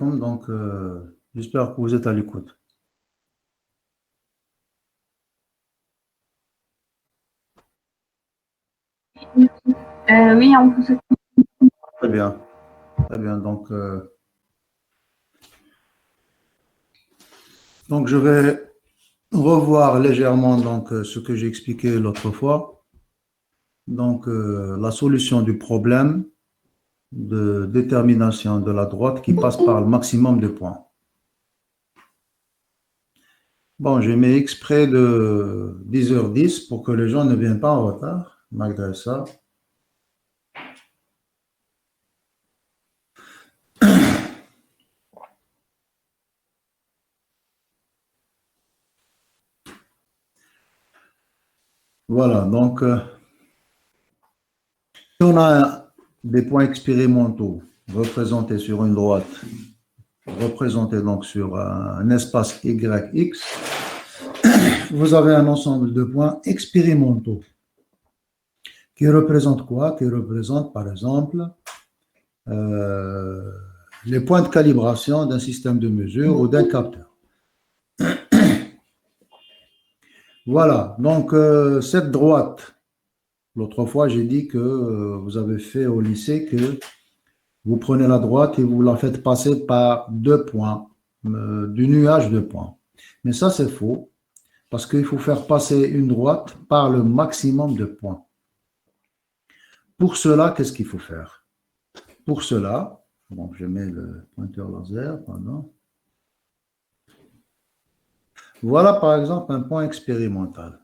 Donc, j'espère que vous êtes à l'écoute. Oui, on vous écoute. Très bien. Très bien. Donc, je vais revoir légèrement ce que j'ai expliqué l'autre fois. Donc, la solution du problème de détermination de la droite qui passe par le maximum de points. Bon, j'ai mis exprès de 10h10 pour que les gens ne viennent pas en retard, malgré ça. Voilà, donc, si on a des points expérimentaux représentés sur une droite, représentés donc sur un espace YX, vous avez un ensemble de points expérimentaux qui représentent quoi? Qui représentent, par exemple, les points de calibration d'un système de mesure ou d'un capteur. Voilà, donc cette droite, l'autre fois j'ai dit que vous avez fait au lycée que vous prenez la droite et vous la faites passer par 2 points, du nuage de points. Mais ça c'est faux, parce qu'il faut faire passer une droite par le maximum de points. Pour cela, qu'est-ce qu'il faut faire? Pour cela, bon, je mets le pointeur laser, pardon. Voilà par exemple un point expérimental.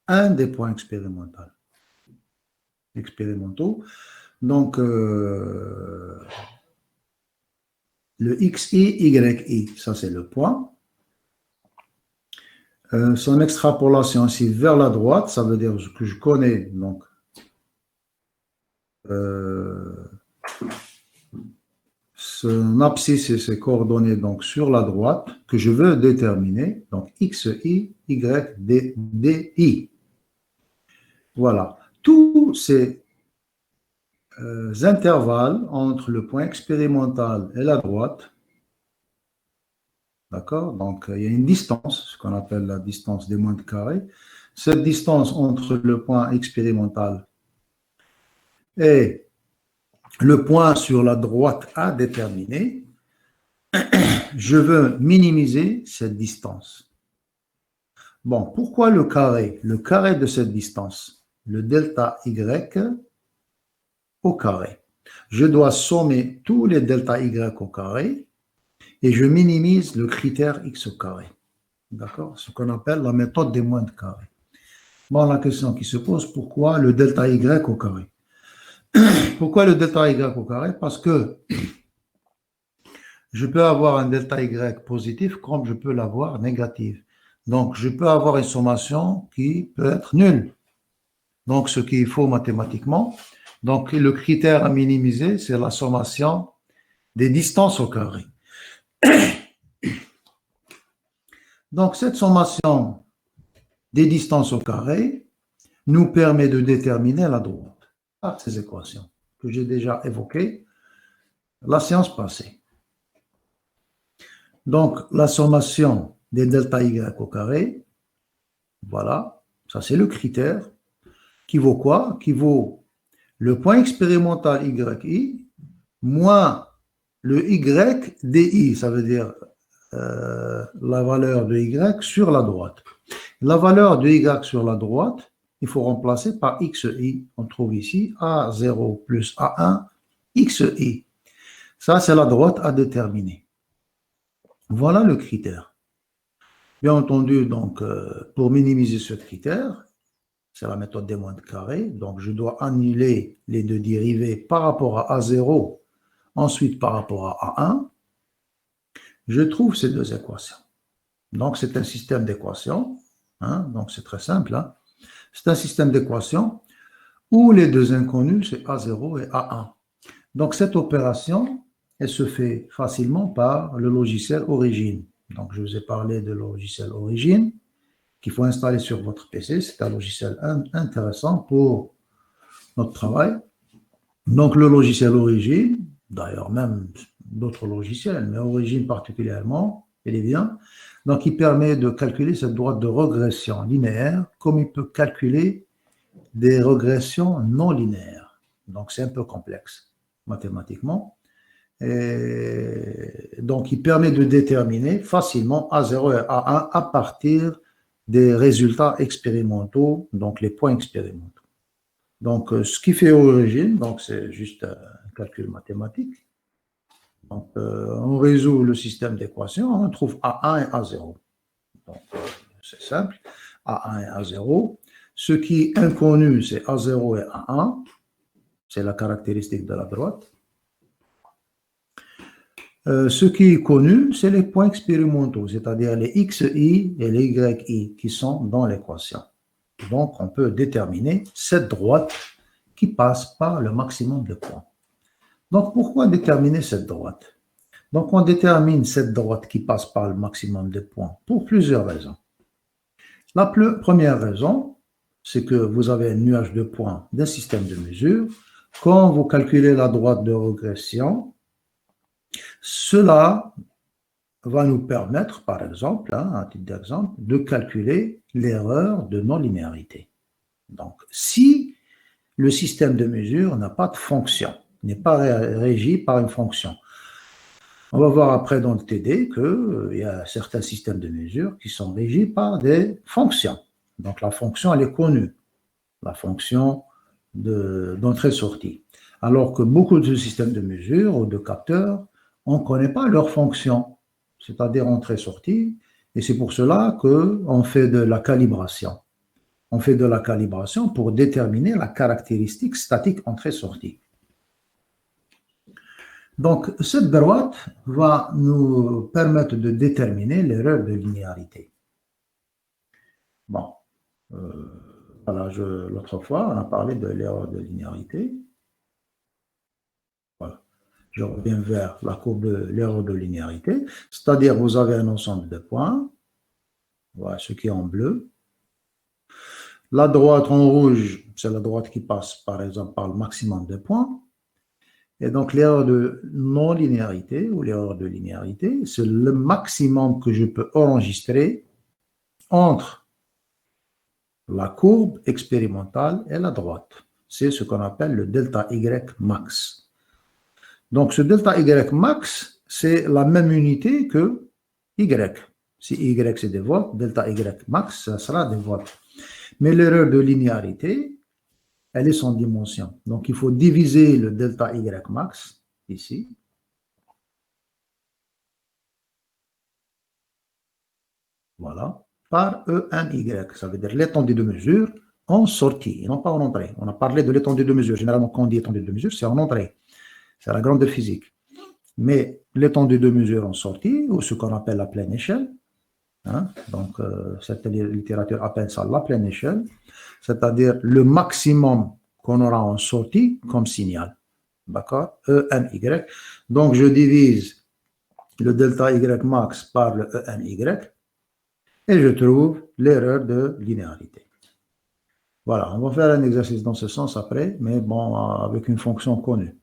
Un des points expérimentaux. Donc, le XI, YI, ça c'est le point. Son extrapolation ici vers la droite, ça veut dire que je connais donc son abscisse et ses coordonnées donc sur la droite que je veux déterminer, donc XI, Y, DI. Voilà. Tous ces intervalles entre le point expérimental et la droite, d'accord? Donc, il y a une distance, ce qu'on appelle la distance des moindres carrés. Cette distance entre le point expérimental et le point sur la droite à déterminer, je veux minimiser cette distance. Bon, pourquoi le carré? Le carré de cette distance, le delta Y au carré. Je dois sommer tous les delta Y au carré et je minimise le critère X au carré. D'accord? Ce qu'on appelle la méthode des moindres carrés. Bon, la question qui se pose, pourquoi le delta Y au carré? Pourquoi le delta Y au carré? Parce que je peux avoir un delta Y positif comme je peux l'avoir négatif. Donc, je peux avoir une sommation qui peut être nulle. Donc, ce qu'il faut mathématiquement. Donc, le critère à minimiser, c'est la sommation des distances au carré. Donc, cette sommation des distances au carré nous permet de déterminer la droite par ces équations que j'ai déjà évoquées la séance passée. Donc, la sommation des delta Y au carré, voilà, ça c'est le critère qui vaut quoi? Qui vaut le point expérimental YI moins le Y DI, ça veut dire la valeur de Y sur la droite. La valeur de Y sur la droite, il faut remplacer par XI. On trouve ici A0 plus A1 XI. Ça, c'est la droite à déterminer. Voilà le critère. Bien entendu, donc, pour minimiser ce critère, c'est la méthode des moindres carrés. Donc, je dois annuler les deux dérivés par rapport à A0, ensuite par rapport à A1. Je trouve ces deux équations. Donc, c'est un système d'équations. Hein, donc, c'est très simple. Hein. C'est un système d'équations où les deux inconnus, c'est A0 et A1. Donc, cette opération, elle se fait facilement par le logiciel Origine. Donc, je vous ai parlé de logiciel Origine qu'il faut installer sur votre PC. C'est un logiciel intéressant pour notre travail. Donc, le logiciel Origine, d'ailleurs même d'autres logiciels, mais Origin particulièrement, il est bien. Donc, il permet de calculer cette droite de régression linéaire comme il peut calculer des régressions non linéaires. Donc, c'est un peu complexe mathématiquement. Et donc, il permet de déterminer facilement A0 et A1 à partir des résultats expérimentaux, donc les points expérimentaux. Donc, ce qui fait Origin, donc c'est juste un calcul mathématique. Donc, on résout le système d'équations, on trouve A1 et A0. Donc, c'est simple, A1 et A0. Ce qui est inconnu, c'est A0 et A1. C'est la caractéristique de la droite. Ce qui est connu, c'est les points expérimentaux, c'est-à-dire les xi et les yi qui sont dans l'équation. Donc, on peut déterminer cette droite qui passe par le maximum de points. Donc, pourquoi déterminer cette droite? Donc, on détermine cette droite qui passe par le maximum de points pour plusieurs raisons. La première raison, c'est que vous avez un nuage de points d'un système de mesure. Quand vous calculez la droite de régression, cela va nous permettre, par exemple, à titre d'exemple, de calculer l'erreur de non-linéarité. Donc, si le système de mesure n'a pas de fonction, n'est pas régi par une fonction, on va voir après dans le TD qu'il y a certains systèmes de mesure qui sont régis par des fonctions. Donc, la fonction, elle est connue, la fonction d'entrée-sortie. Alors que beaucoup de systèmes de mesure ou de capteurs, on ne connaît pas leur fonction, c'est-à-dire entrée-sortie, et c'est pour cela qu'on fait de la calibration. On fait de la calibration pour déterminer la caractéristique statique entrée-sortie. Donc, cette droite va nous permettre de déterminer l'erreur de linéarité. Bon, voilà, l'autre fois, on a parlé de l'erreur de linéarité. Voilà. Je reviens vers la courbe de l'erreur de linéarité, c'est-à-dire vous avez un ensemble de points, voilà ce qui est en bleu. La droite en rouge, c'est la droite qui passe par exemple par le maximum de points. Et donc l'erreur de non-linéarité ou l'erreur de linéarité, c'est le maximum que je peux enregistrer entre la courbe expérimentale et la droite. C'est ce qu'on appelle le delta Y max. Donc ce delta Y max, c'est la même unité que Y. Si Y c'est des volts, delta Y max, ça sera des volts. Mais l'erreur de linéarité, elle est sans dimension. Donc, il faut diviser le delta Y max, ici. Voilà. Par ENY. Ça veut dire l'étendue de mesure en sortie, et non pas en entrée. On a parlé de l'étendue de mesure. Généralement, quand on dit étendue de mesure, c'est en entrée. C'est la grande physique. Mais l'étendue de mesure en sortie, ou ce qu'on appelle la pleine échelle, donc cette littérature appelle ça la pleine échelle, c'est-à-dire le maximum qu'on aura en sortie comme signal. D'accord? ENY. Donc, je divise le delta Y max par le ENY et je trouve l'erreur de linéarité. Voilà, on va faire un exercice dans ce sens après, mais bon, avec une fonction connue.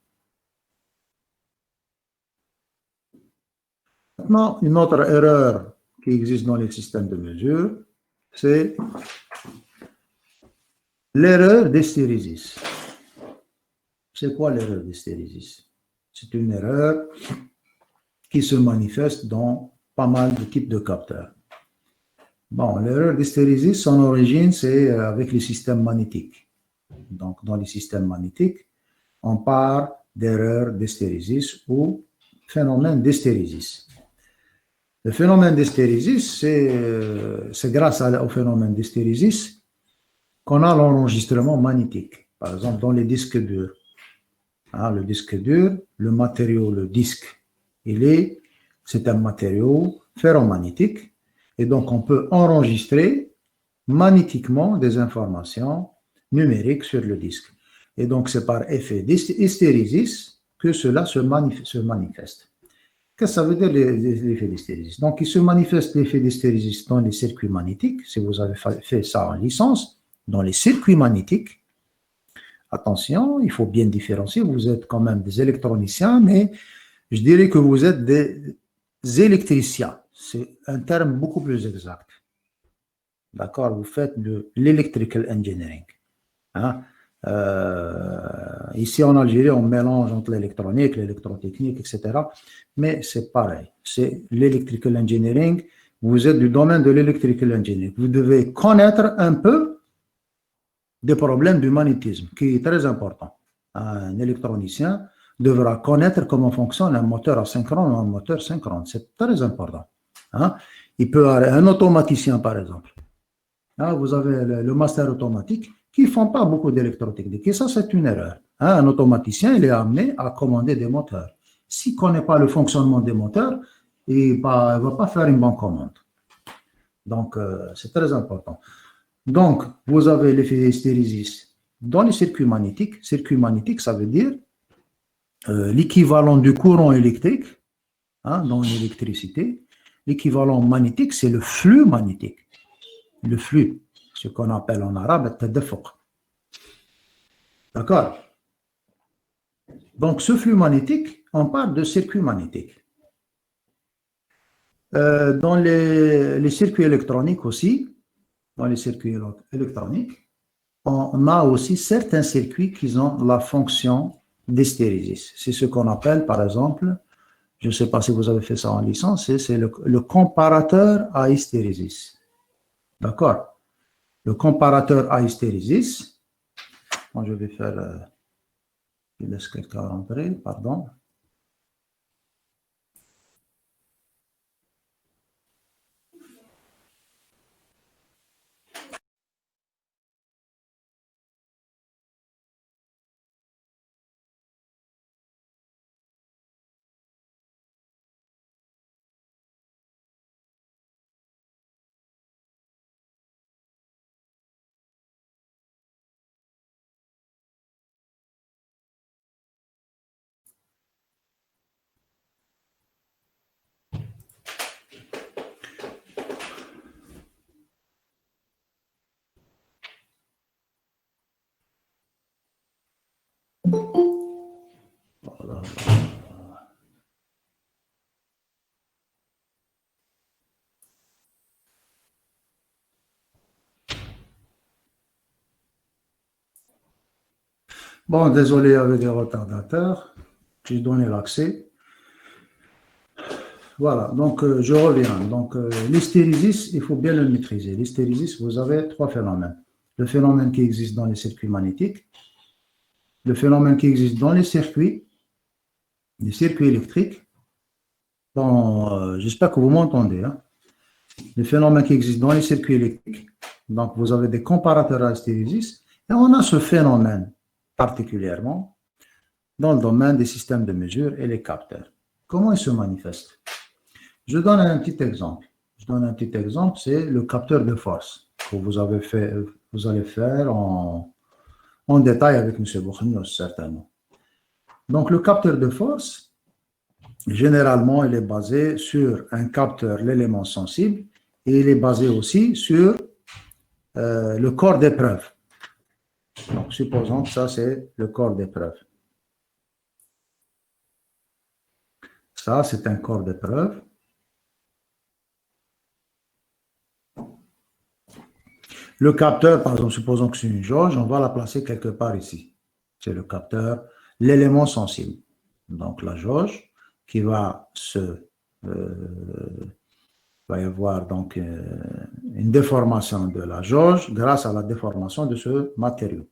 Maintenant, une autre erreur qui existe dans les systèmes de mesure, c'est l'erreur d'hystérésis. C'est quoi l'erreur d'hystérésis? C'est une erreur qui se manifeste dans pas mal de types de capteurs. Bon, l'erreur d'hystérésis, son origine, c'est avec les systèmes magnétiques. Donc, dans les systèmes magnétiques, on parle d'erreur d'hystérésis ou phénomène d'hystérésis. Le phénomène d'hystérésis, c'est grâce au phénomène d'hystérésis qu'on a l'enregistrement magnétique. Par exemple, dans les disques durs. Le disque dur, le matériau, le disque, c'est un matériau ferromagnétique. Et donc, on peut enregistrer magnétiquement des informations numériques sur le disque. Et donc, c'est par effet d'hystérésis que cela se manifeste. Qu'est-ce que ça veut dire l'effet d'hystérésis? Donc, il se manifeste l'effet d'hystérésis dans les circuits magnétiques. Si vous avez fait ça en licence, dans les circuits magnétiques, attention, il faut bien différencier. Vous êtes quand même des électroniciens, mais Je dirais que vous êtes des électriciens. C'est un terme beaucoup plus exact. D'accord? Vous faites de l'electrical engineering. Hein? Ici en Algérie, on mélange entre l'électronique, l'électrotechnique, etc. Mais c'est pareil. C'est l'electrical engineering. Vous êtes du domaine de l'electrical engineering. Vous devez connaître un peu des problèmes du magnétisme, qui est très important. Un électronicien devra connaître comment fonctionne un moteur asynchrone ou un moteur synchrone. C'est très important. Hein? Il peut avoir un automaticien, par exemple. Hein, vous avez le master automatique qui ne font pas beaucoup d'électrotechnique. Et ça, c'est une erreur. Hein, un automaticien, il est amené à commander des moteurs. S'il ne connaît pas le fonctionnement des moteurs, il ne va pas faire une bonne commande. Donc, c'est très important. Donc, vous avez l'effet d'hystérésis dans les circuits magnétiques. Circuit magnétique, ça veut dire l'équivalent du courant électrique, hein, dans l'électricité. L'équivalent magnétique, c'est le flux magnétique. Le flux, ce qu'on appelle en arabe le tadafuq. D'accord? Donc, ce flux magnétique, on parle de circuit magnétique. Dans les circuits électroniques aussi, dans les circuits électroniques, on a aussi certains circuits qui ont la fonction d'hystérésis. C'est ce qu'on appelle, par exemple, je ne sais pas si vous avez fait ça en licence, c'est le comparateur à hystérésis. D'accord? Le comparateur à hystérésis, moi je vais faire, je laisse quelqu'un rentrer, pardon. Voilà. Bon, désolé avec les retardateurs, j'ai donné l'accès. Voilà, donc je reviens. Donc l'hystérésis, il faut bien le maîtriser. L'hystérésis, vous avez trois phénomènes. Le phénomène qui existe dans les circuits magnétiques, le phénomène qui existe dans les circuits électriques. J'espère que vous m'entendez. Hein. Le phénomène qui existe dans les circuits électriques. Donc vous avez des comparateurs à hystérésis. Et on a ce phénomène particulièrement dans le domaine des systèmes de mesure et les capteurs. Comment il se manifeste? Je donne un petit exemple. C'est le capteur de force que vous allez faire en détail avec M. Boukhnos, certainement. Donc, le capteur de force, généralement, il est basé sur un capteur, l'élément sensible, et il est basé aussi sur le corps d'épreuve. Donc, supposons que ça, c'est le corps d'épreuve. Ça, c'est un corps d'épreuve. Le capteur, par exemple, supposons que c'est une jauge, on va la placer quelque part ici. C'est le capteur, l'élément sensible. Donc, la jauge qui va va y avoir donc une déformation de la jauge grâce à la déformation de ce matériau.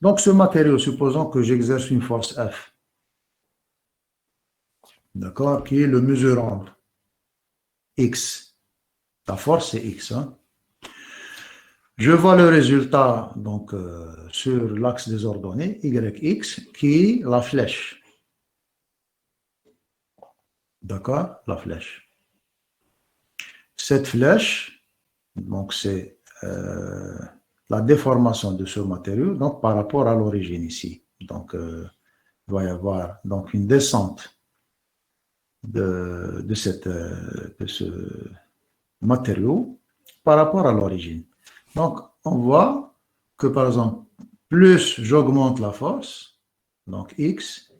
Donc, ce matériau, supposons que j'exerce une force F, d'accord, qui est le mesurant X. La force, c'est X. Hein. Je vois le résultat donc, sur l'axe des ordonnées, YX, qui est la flèche. D'accord? La flèche. Cette flèche, donc c'est la déformation de ce matériau donc, par rapport à l'origine ici. Donc, il va y avoir donc, une descente de ce matériau par rapport à l'origine. Donc, on voit que, par exemple, plus j'augmente la force, donc X,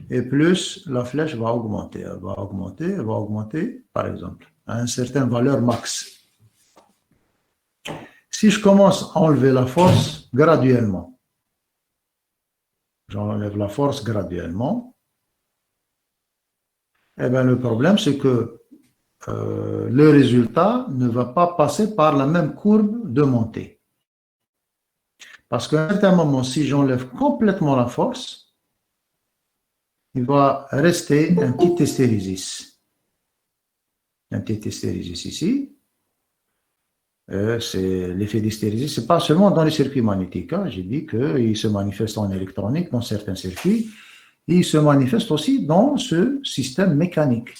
et plus la flèche va augmenter. Elle va augmenter, elle va augmenter, par exemple, à une certaine valeur max. Si je commence à enlever la force graduellement, j'enlève la force graduellement, eh bien, le problème, c'est que le résultat ne va pas passer par la même courbe de montée. Parce qu'à un certain moment, si j'enlève complètement la force, il va rester un petit hystérésis. Un petit hystérésis ici. C'est l'effet d'hystérésis. Ce n'est pas seulement dans les circuits magnétiques. Hein. J'ai dit qu'il se manifeste en électronique, dans certains circuits. Et il se manifeste aussi dans ce système mécanique.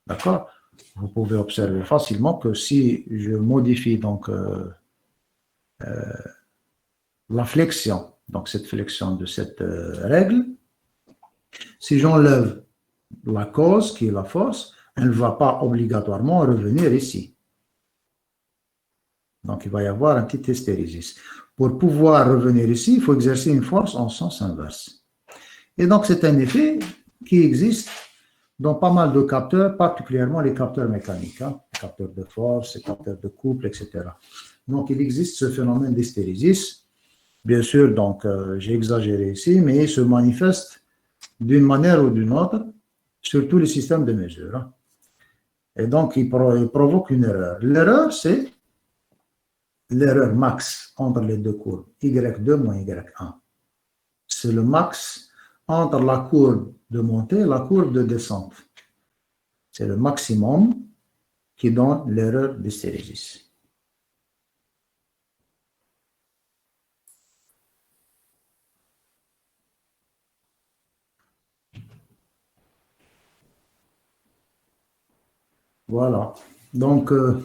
D'accord? Vous pouvez observer facilement que si je modifie donc la flexion, donc cette flexion de cette règle, si j'enlève la cause qui est la force, elle ne va pas obligatoirement revenir ici. Donc il va y avoir un petit hystérésis. Pour pouvoir revenir ici, il faut exercer une force en sens inverse. Et donc c'est un effet qui existe dans pas mal de capteurs, particulièrement les capteurs mécaniques, hein, les capteurs de force, les capteurs de couple, etc. Donc il existe ce phénomène d'hystérésis. Bien sûr, donc j'ai exagéré ici, mais il se manifeste d'une manière ou d'une autre sur tous les systèmes de mesure. Hein. Et donc il provoque une erreur. L'erreur, c'est l'erreur max entre les deux courbes, Y2 moins Y1. C'est le max entre la courbe de montée et la courbe de descente. C'est le maximum qui donne l'erreur d'hystérésis. Voilà. Donc, on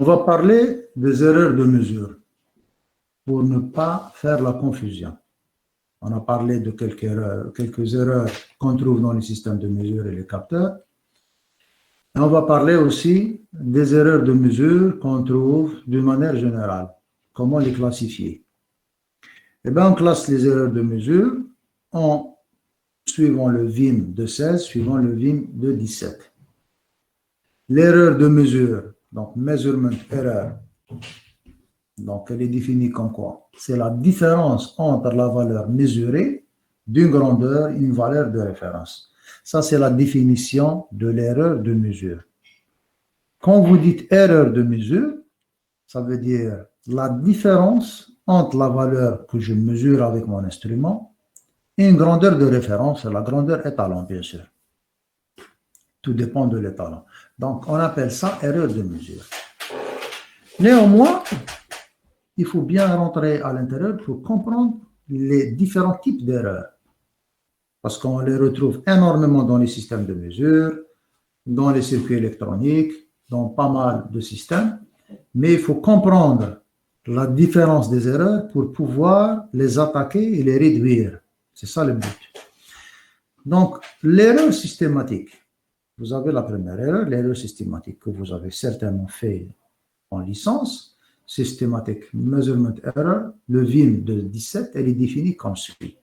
va parler des erreurs de mesure pour ne pas faire la confusion. On a parlé de quelques erreurs qu'on trouve dans les systèmes de mesure et les capteurs. Et on va parler aussi des erreurs de mesure qu'on trouve d'une manière générale. Comment les classifier? Eh bien, on classe les erreurs de mesure en suivant le VIM de 16, suivant le VIM de 17. L'erreur de mesure, donc measurement error, donc elle est définie comme quoi? C'est la différence entre la valeur mesurée d'une grandeur et une valeur de référence. Ça, c'est la définition de l'erreur de mesure. Quand vous dites erreur de mesure, ça veut dire la différence entre la valeur que je mesure avec mon instrument et une grandeur de référence, la grandeur étalon, bien sûr. Tout dépend de l'étalon. Donc, on appelle ça erreur de mesure. Néanmoins, il faut bien rentrer à l'intérieur pour comprendre les différents types d'erreurs. Parce qu'on les retrouve énormément dans les systèmes de mesure, dans les circuits électroniques, dans pas mal de systèmes. Mais il faut comprendre la différence des erreurs pour pouvoir les attaquer et les réduire. C'est ça le but. Donc, l'erreur systématique. Vous avez la première erreur, l'erreur systématique que vous avez certainement fait en licence. Systematic Measurement Error, le VIM de 17, elle est définie comme suit.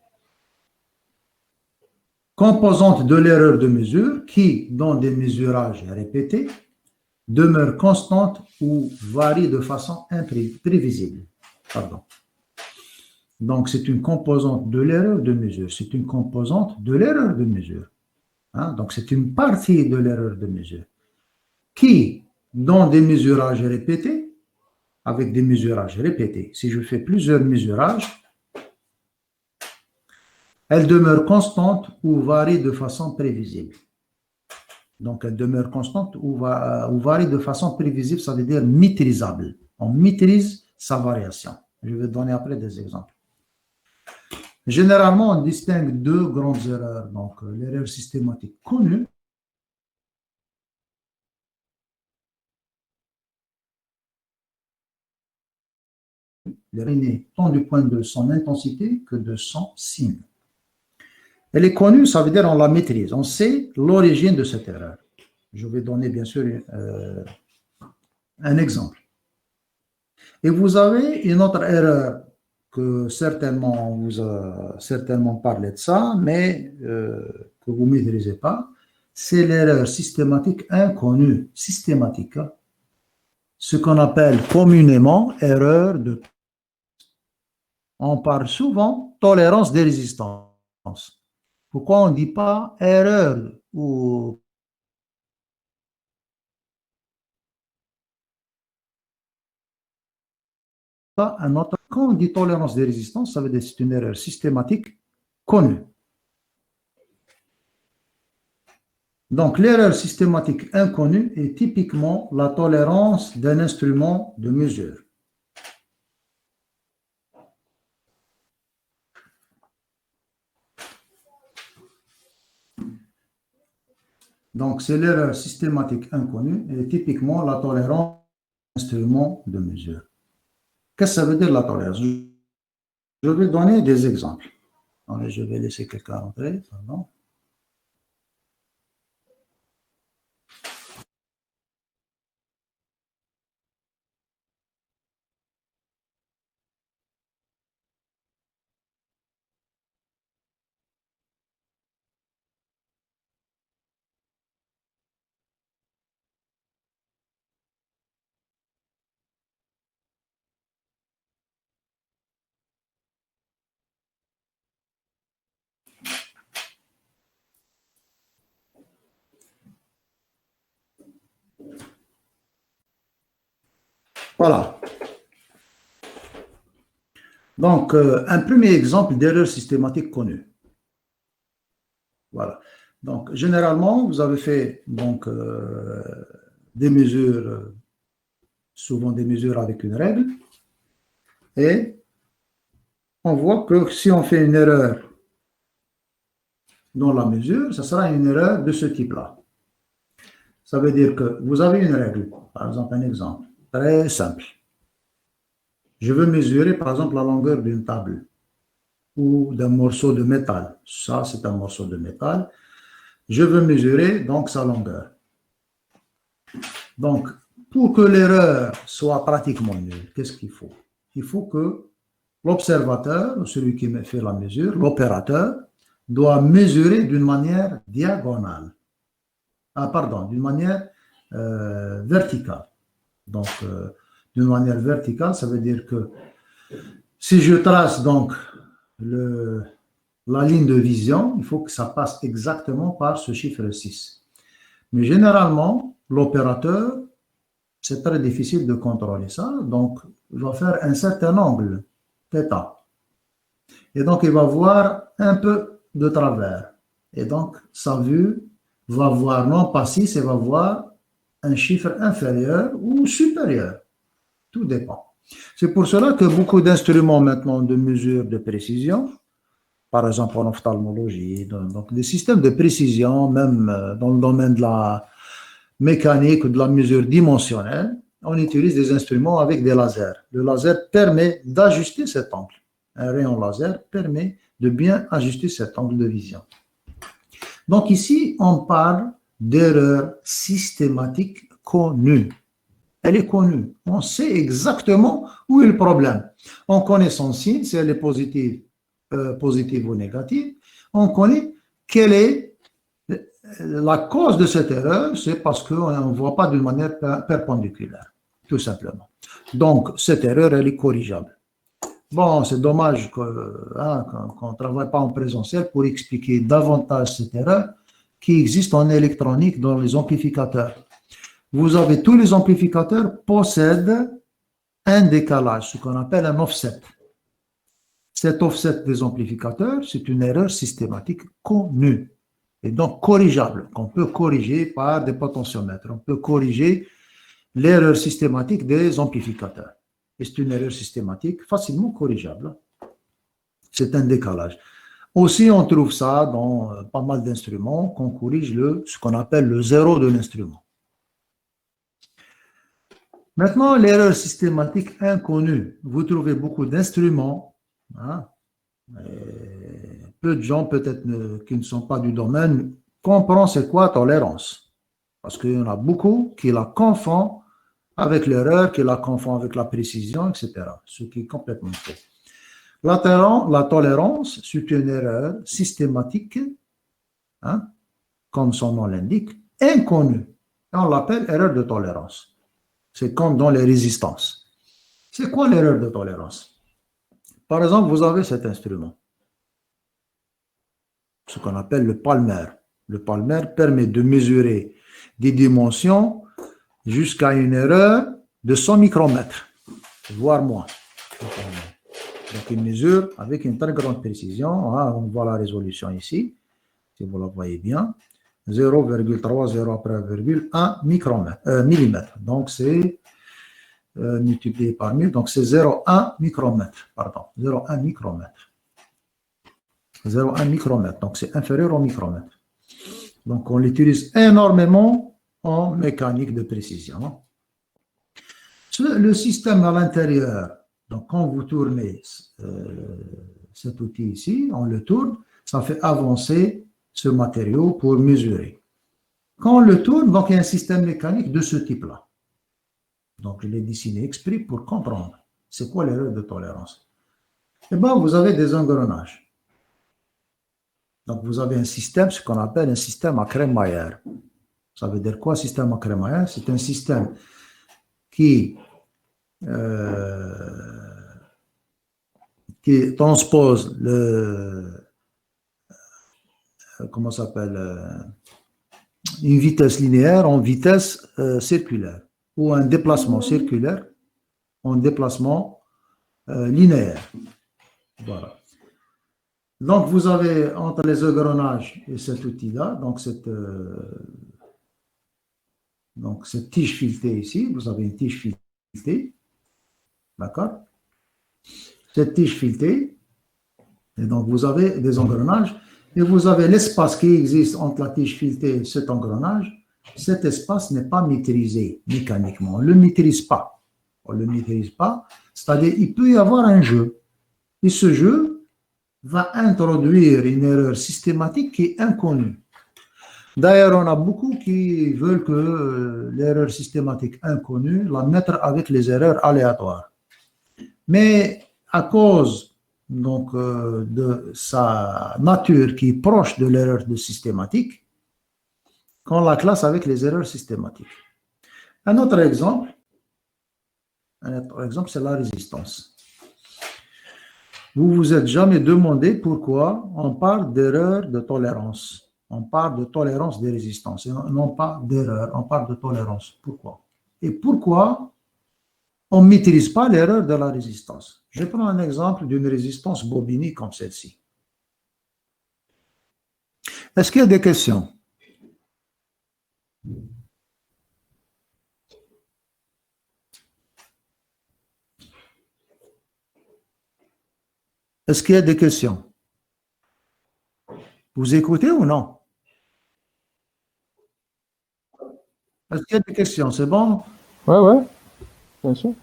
Composante de l'erreur de mesure qui, dans des mesurages répétés, demeure constante ou varie de façon imprévisible. Pardon. Donc, c'est une composante de l'erreur de mesure. C'est une composante de l'erreur de mesure. Hein? Donc, c'est une partie de l'erreur de mesure qui, dans des mesurages répétés, avec des mesurages répétés, si je fais plusieurs mesurages, elle demeure constante ou varie de façon prévisible. Donc, elle demeure constante ou varie de façon prévisible, ça veut dire maîtrisable. On maîtrise sa variation. Je vais donner après des exemples. Généralement, on distingue deux grandes erreurs. Donc, l'erreur systématique connue, l'erreur est tant du point de son intensité que de son signe. Elle est connue, ça veut dire on la maîtrise. On sait l'origine de cette erreur. Je vais donner bien sûr un exemple. Et vous avez une autre erreur que certainement on vous a certainement parlé de ça, mais que vous ne maîtrisez pas, c'est l'erreur systématique inconnue, systématique, hein. Ce qu'on appelle communément erreur de... On parle souvent tolérance des résistances. Pourquoi on ne dit pas erreur ou pas un autre? Quand on dit tolérance des résistances, ça veut dire que c'est une erreur systématique connue. Donc, l'erreur systématique inconnue est typiquement la tolérance d'un instrument de mesure. Donc, c'est l'erreur systématique inconnue et typiquement la tolérance d'un instrument de mesure. Qu'est-ce que ça veut dire la tolérance? Je vais donner des exemples. Allez, je vais laisser quelqu'un entrer. Pardon. Voilà. Donc, un premier exemple d'erreur systématique connue. Voilà. Donc, généralement, vous avez fait donc, des mesures, souvent des mesures avec une règle, et on voit que si on fait une erreur dans la mesure, ce sera une erreur de ce type-là. Ça veut dire que vous avez une règle, par exemple, un exemple très simple. Je veux mesurer, par exemple, la longueur d'une table ou d'un morceau de métal. Ça, c'est un morceau de métal. Je veux mesurer donc sa longueur. Donc, pour que l'erreur soit pratiquement nulle, qu'est-ce qu'il faut? Il faut que l'observateur, celui qui fait la mesure, l'opérateur, doit mesurer d'une manière diagonale. Ah, pardon, d'une manière verticale. Donc, d'une manière verticale, ça veut dire que si je trace donc la ligne de vision, il faut que ça passe exactement par ce chiffre 6. Mais généralement, l'opérateur, c'est très difficile de contrôler ça, donc il va faire un certain angle, θ. Et donc, il va voir un peu de travers. Et donc, sa vue va voir non pas 6, il va voir un chiffre inférieur ou supérieur. Tout dépend. C'est pour cela que beaucoup d'instruments maintenant de mesure de précision, par exemple en ophtalmologie, donc des systèmes de précision, même dans le domaine de la mécanique ou de la mesure dimensionnelle, on utilise des instruments avec des lasers. Le laser permet d'ajuster cet angle. Un rayon laser permet de bien ajuster cet angle de vision. Donc ici, on parle d'erreur systématique connue. Elle est connue. On sait exactement où est le problème. On connaît son signe, si elle est positive ou négative. On connaît quelle est la cause de cette erreur, c'est parce qu'on ne voit pas d'une manière perpendiculaire, tout simplement. Donc, cette erreur, elle est corrigeable. Bon, c'est dommage qu'on ne travaille pas en présentiel pour expliquer davantage cette erreur qui existe en électronique dans les amplificateurs. Vous avez tous les amplificateurs possèdent un décalage, ce qu'on appelle un offset. Cet offset des amplificateurs, c'est une erreur systématique connue et donc corrigeable, qu'on peut corriger par des potentiomètres. On peut corriger l'erreur systématique des amplificateurs. Et c'est une erreur systématique facilement corrigeable. C'est un décalage. Aussi, on trouve ça dans pas mal d'instruments qu'on corrige ce qu'on appelle le zéro de l'instrument. Maintenant, l'erreur systématique inconnue. Vous trouvez beaucoup d'instruments. Hein, peu de gens, peut-être qui ne sont pas du domaine, comprennent c'est quoi tolérance. Parce qu'il y en a beaucoup qui la confondent avec l'erreur, qui la confondent avec la précision, etc. Ce qui est complètement faux. La tolérance, c'est une erreur systématique, hein, comme son nom l'indique, inconnue. Et on l'appelle erreur de tolérance. C'est comme dans les résistances. C'est quoi l'erreur de tolérance? Par exemple, vous avez cet instrument, ce qu'on appelle le palmaire. Le palmaire permet de mesurer des dimensions jusqu'à une erreur de 100 micromètres, voire moins. Donc, il mesure avec une très grande précision. Ah, on voit la résolution ici, si vous la voyez bien. 0,30 après 1 millimètre. Donc, c'est multiplié par 1000. Donc, c'est 0,1 micromètre. Pardon, 0,1 micromètre. 0,1 micromètre. Donc, c'est inférieur au micromètre. Donc, on l'utilise énormément en mécanique de précision. Le système à l'intérieur, donc quand vous tournez cet outil ici, on le tourne, ça fait avancer ce matériau pour mesurer. Quand on le tourne, donc il y a un système mécanique de ce type-là. Donc je l'ai dessiné exprès pour comprendre c'est quoi l'erreur de tolérance. Eh bien, vous avez des engrenages. Donc vous avez un système, ce qu'on appelle un système à crémaillère. Ça veut dire quoi, système à crémaillère? C'est un système qui transpose comment s'appelle, une vitesse linéaire en vitesse circulaire, ou un déplacement circulaire en déplacement linéaire. Voilà. Donc, vous avez entre les engrenages et cet outil-là, donc cette tige filetée ici, vous avez une tige filetée, d'accord? Cette tige filetée, et donc vous avez des engrenages, et vous avez l'espace qui existe entre la tige filetée et cet engrenage. Cet espace n'est pas maîtrisé mécaniquement, on ne le maîtrise pas. On ne le maîtrise pas, c'est-à-dire il peut y avoir un jeu, et ce jeu va introduire une erreur systématique qui est inconnue. D'ailleurs, on a beaucoup qui veulent que l'erreur systématique inconnue, la mettre avec les erreurs aléatoires. Mais à cause donc, de sa nature qui est proche de l'erreur de systématique, qu'on la classe avec les erreurs systématiques. Un autre exemple, c'est la résistance. Vous vous êtes jamais demandé pourquoi on parle d'erreur de tolérance. On parle de tolérance des résistances, et non pas d'erreur, on parle de tolérance. Pourquoi? Et pourquoi on ne maîtrise pas l'erreur de la résistance? Je prends un exemple d'une résistance bobinée comme celle-ci. Est-ce qu'il y a des questions? Est-ce qu'il y a des questions? Vous écoutez ou non? Est-ce qu'il y a des questions? C'est bon? Ouais, bien sûr.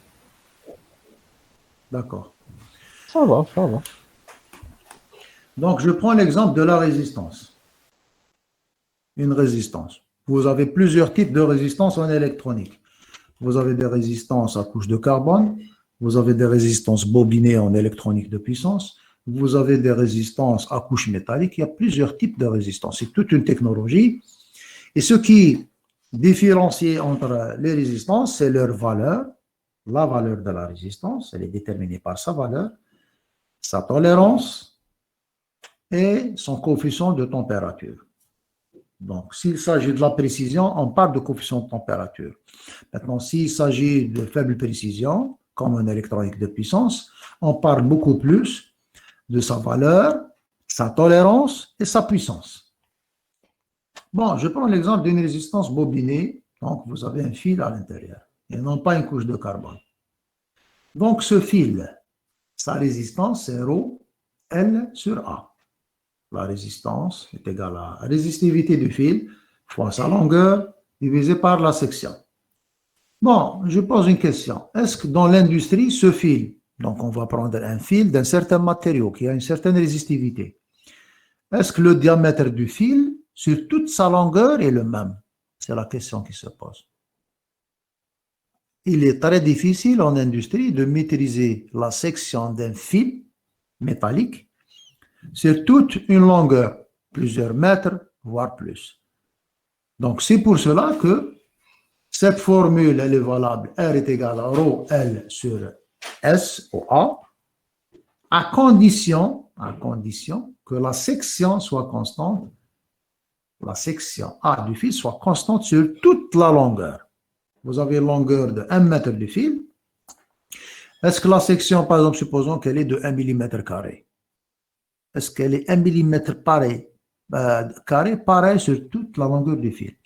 D'accord. Ça va. Donc, je prends l'exemple de la résistance. Une résistance. Vous avez plusieurs types de résistance en électronique. Vous avez des résistances à couche de carbone, vous avez des résistances bobinées en électronique de puissance, vous avez des résistances à couche métallique. Il y a plusieurs types de résistances. C'est toute une technologie. Et ce qui différencie entre les résistances, c'est leur valeur. La valeur de la résistance, elle est déterminée par sa valeur, sa tolérance et son coefficient de température. Donc, s'il s'agit de la précision, on parle de coefficient de température. Maintenant, s'il s'agit de faible précision, comme en électronique de puissance, on parle beaucoup plus de sa valeur, sa tolérance et sa puissance. Bon, je prends l'exemple d'une résistance bobinée. Donc, vous avez un fil à l'intérieur et non pas une couche de carbone. Donc, ce fil, sa résistance, c'est ρ L sur A. La résistance est égale à la résistivité du fil fois sa longueur divisé par la section. Bon, je pose une question. Est-ce que dans l'industrie, ce fil, donc on va prendre un fil d'un certain matériau qui a une certaine résistivité, est-ce que le diamètre du fil sur toute sa longueur est le même? C'est la question qui se pose. Il est très difficile en industrie de maîtriser la section d'un fil métallique, c'est toute une longueur, plusieurs mètres, voire plus. Donc, c'est pour cela que cette formule, elle est valable, R est égal à ρ L sur S ou A, à condition que la section soit constante, la section A du fil soit constante sur toute la longueur. Vous avez une longueur de 1 mètre de fil. Est-ce que la section, par exemple, supposons qu'elle est de 1 mm carré? Est-ce qu'elle est 1 mm carré pareil sur toute la longueur du fil?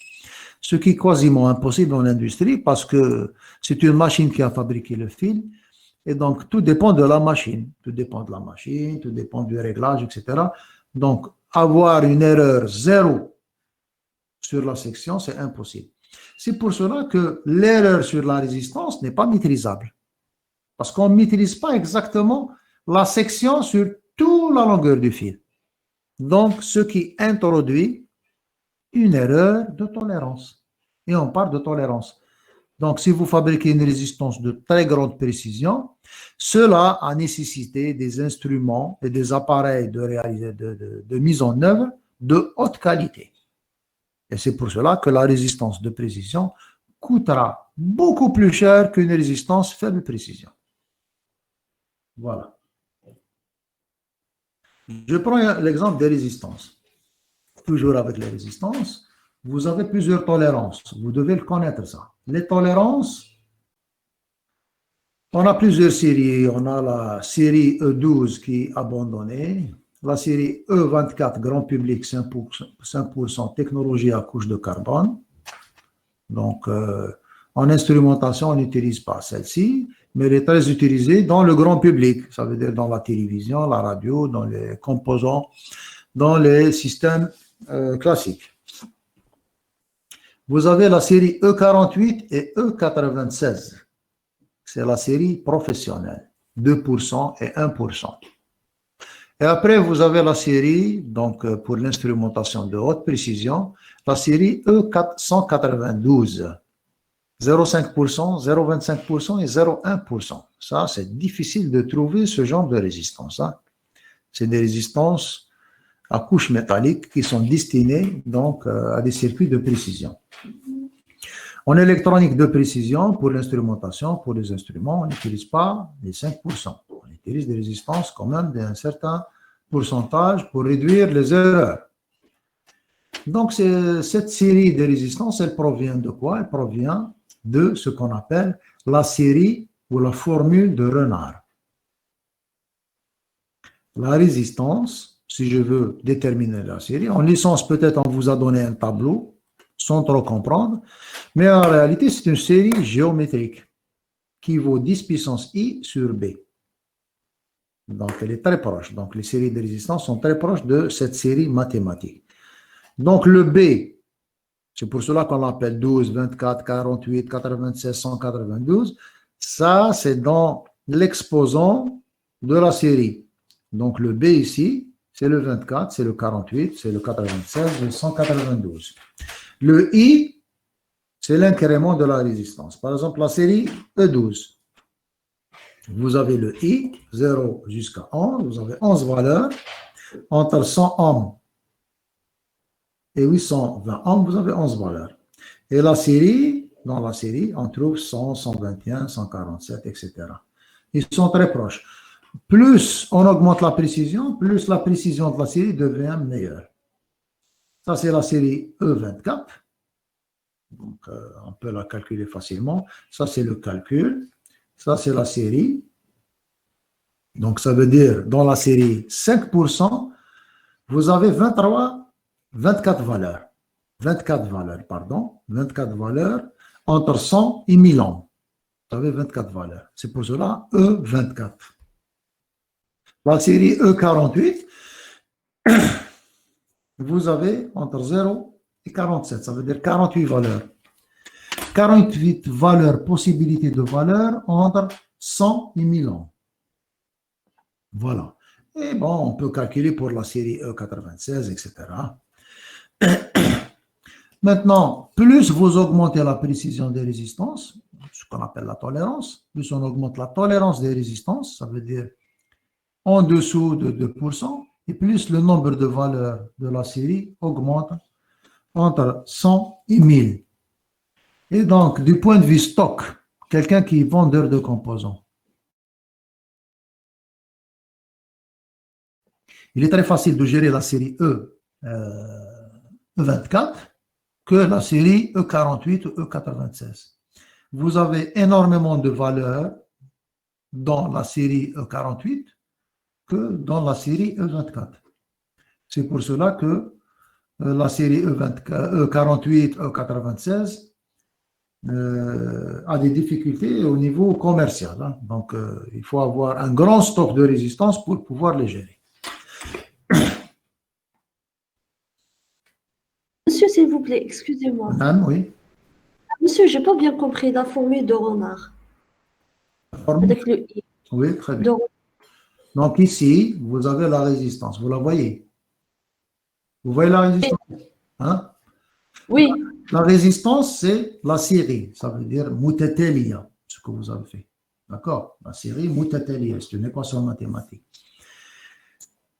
Ce qui est quasiment impossible en industrie parce que c'est une machine qui a fabriqué le fil et donc tout dépend de la machine. Tout dépend de la machine, tout dépend du réglage, etc. Donc, avoir une erreur zéro sur la section, c'est impossible. C'est pour cela que l'erreur sur la résistance n'est pas maîtrisable. Parce qu'on ne maîtrise pas exactement la section sur toute la longueur du fil. Donc, ce qui introduit une erreur de tolérance. Et on parle de tolérance. Donc, si vous fabriquez une résistance de très grande précision, cela a nécessité des instruments et des appareils de mise en œuvre de haute qualité. Et c'est pour cela que la résistance de précision coûtera beaucoup plus cher qu'une résistance faible précision. Voilà. Je prends l'exemple des résistances. Toujours avec les résistances, vous avez plusieurs tolérances. Vous devez le connaître, ça. Les tolérances, on a plusieurs séries. On a la série E12 qui est abandonnée, la série E24 grand public 5% technologie à couche de carbone. Donc, en instrumentation, on n'utilise pas celle-ci, mais elle est très utilisée dans le grand public. Ça veut dire dans la télévision, la radio, dans les composants, dans les systèmes classiques. Vous avez la série E48 et E96. C'est la série professionnelle, 2% et 1%. Et après, vous avez la série, donc pour l'instrumentation de haute précision, la série E192, 0,5%, 0,25% et 0,1%. Ça, c'est difficile de trouver ce genre de résistance. Hein. C'est des résistances à couche métallique qui sont destinées donc à des circuits de précision. En électronique de précision, pour l'instrumentation, pour les instruments, on n'utilise pas les 5%. On utilise des résistances quand même d'un certain pourcentage pour réduire les erreurs. Donc, cette série de résistances, elle provient de quoi? Elle provient de ce qu'on appelle la série ou la formule de Renard. La résistance, si je veux déterminer la série, en licence peut-être on vous a donné un tableau, sans trop comprendre, mais en réalité c'est une série géométrique qui vaut 10 puissance I sur B. Donc elle est très proche. Donc les séries de résistance sont très proches de cette série mathématique. Donc le B, c'est pour cela qu'on l'appelle 12, 24, 48, 96, 192. Ça, c'est dans l'exposant de la série. Donc le B ici, c'est le 24, c'est le 48, c'est le 96, le 192. Le I, c'est l'incrément de la résistance. Par exemple, la série E12. Vous avez le I, 0 jusqu'à 11, vous avez 11 valeurs. Entre 100 ohms et 820 ohms, vous avez 11 valeurs. Et la série, dans la série, on trouve 100, 121, 147, etc. Ils sont très proches. Plus on augmente la précision, plus la précision de la série devient meilleure. Ça, c'est la série E24. Donc, on peut la calculer facilement. Ça, c'est le calcul. Ça, c'est la série. Donc, ça veut dire, dans la série 5%, vous avez 24 valeurs. 24 valeurs entre 100 et 1000 ohms. Vous avez 24 valeurs. C'est pour cela E24. La série E48, vous avez entre 0 et 47, ça veut dire 48 valeurs. 48 valeurs, possibilités de valeurs entre 100 et 1000 ohms. Voilà. Et bon, on peut calculer pour la série E96, etc. Maintenant, plus vous augmentez la précision des résistances, ce qu'on appelle la tolérance, plus on augmente la tolérance des résistances, ça veut dire en dessous de 2%, et plus le nombre de valeurs de la série augmente entre 100 et 1000. Et donc, du point de vue stock, quelqu'un qui est vendeur de composants, il est très facile de gérer la série E24 que la série E48 ou E96. Vous avez énormément de valeurs dans la série E48 que dans la série E24. C'est pour cela que la série E48, E96 a des difficultés au niveau commercial. Hein. Donc, il faut avoir un grand stock de résistance pour pouvoir les gérer. Monsieur, s'il vous plaît, excusez-moi. Madame, oui. Monsieur, j'ai pas bien compris la formule de renard. Avec le I. Oui, très De bien. renard. Donc ici, vous avez la résistance. Vous la voyez? Vous voyez la résistance? Hein? Oui, La résistance, c'est la série. Ça veut dire mutatelia, ce que vous avez fait. D'accord? La série mutatelia, c'est une équation mathématique.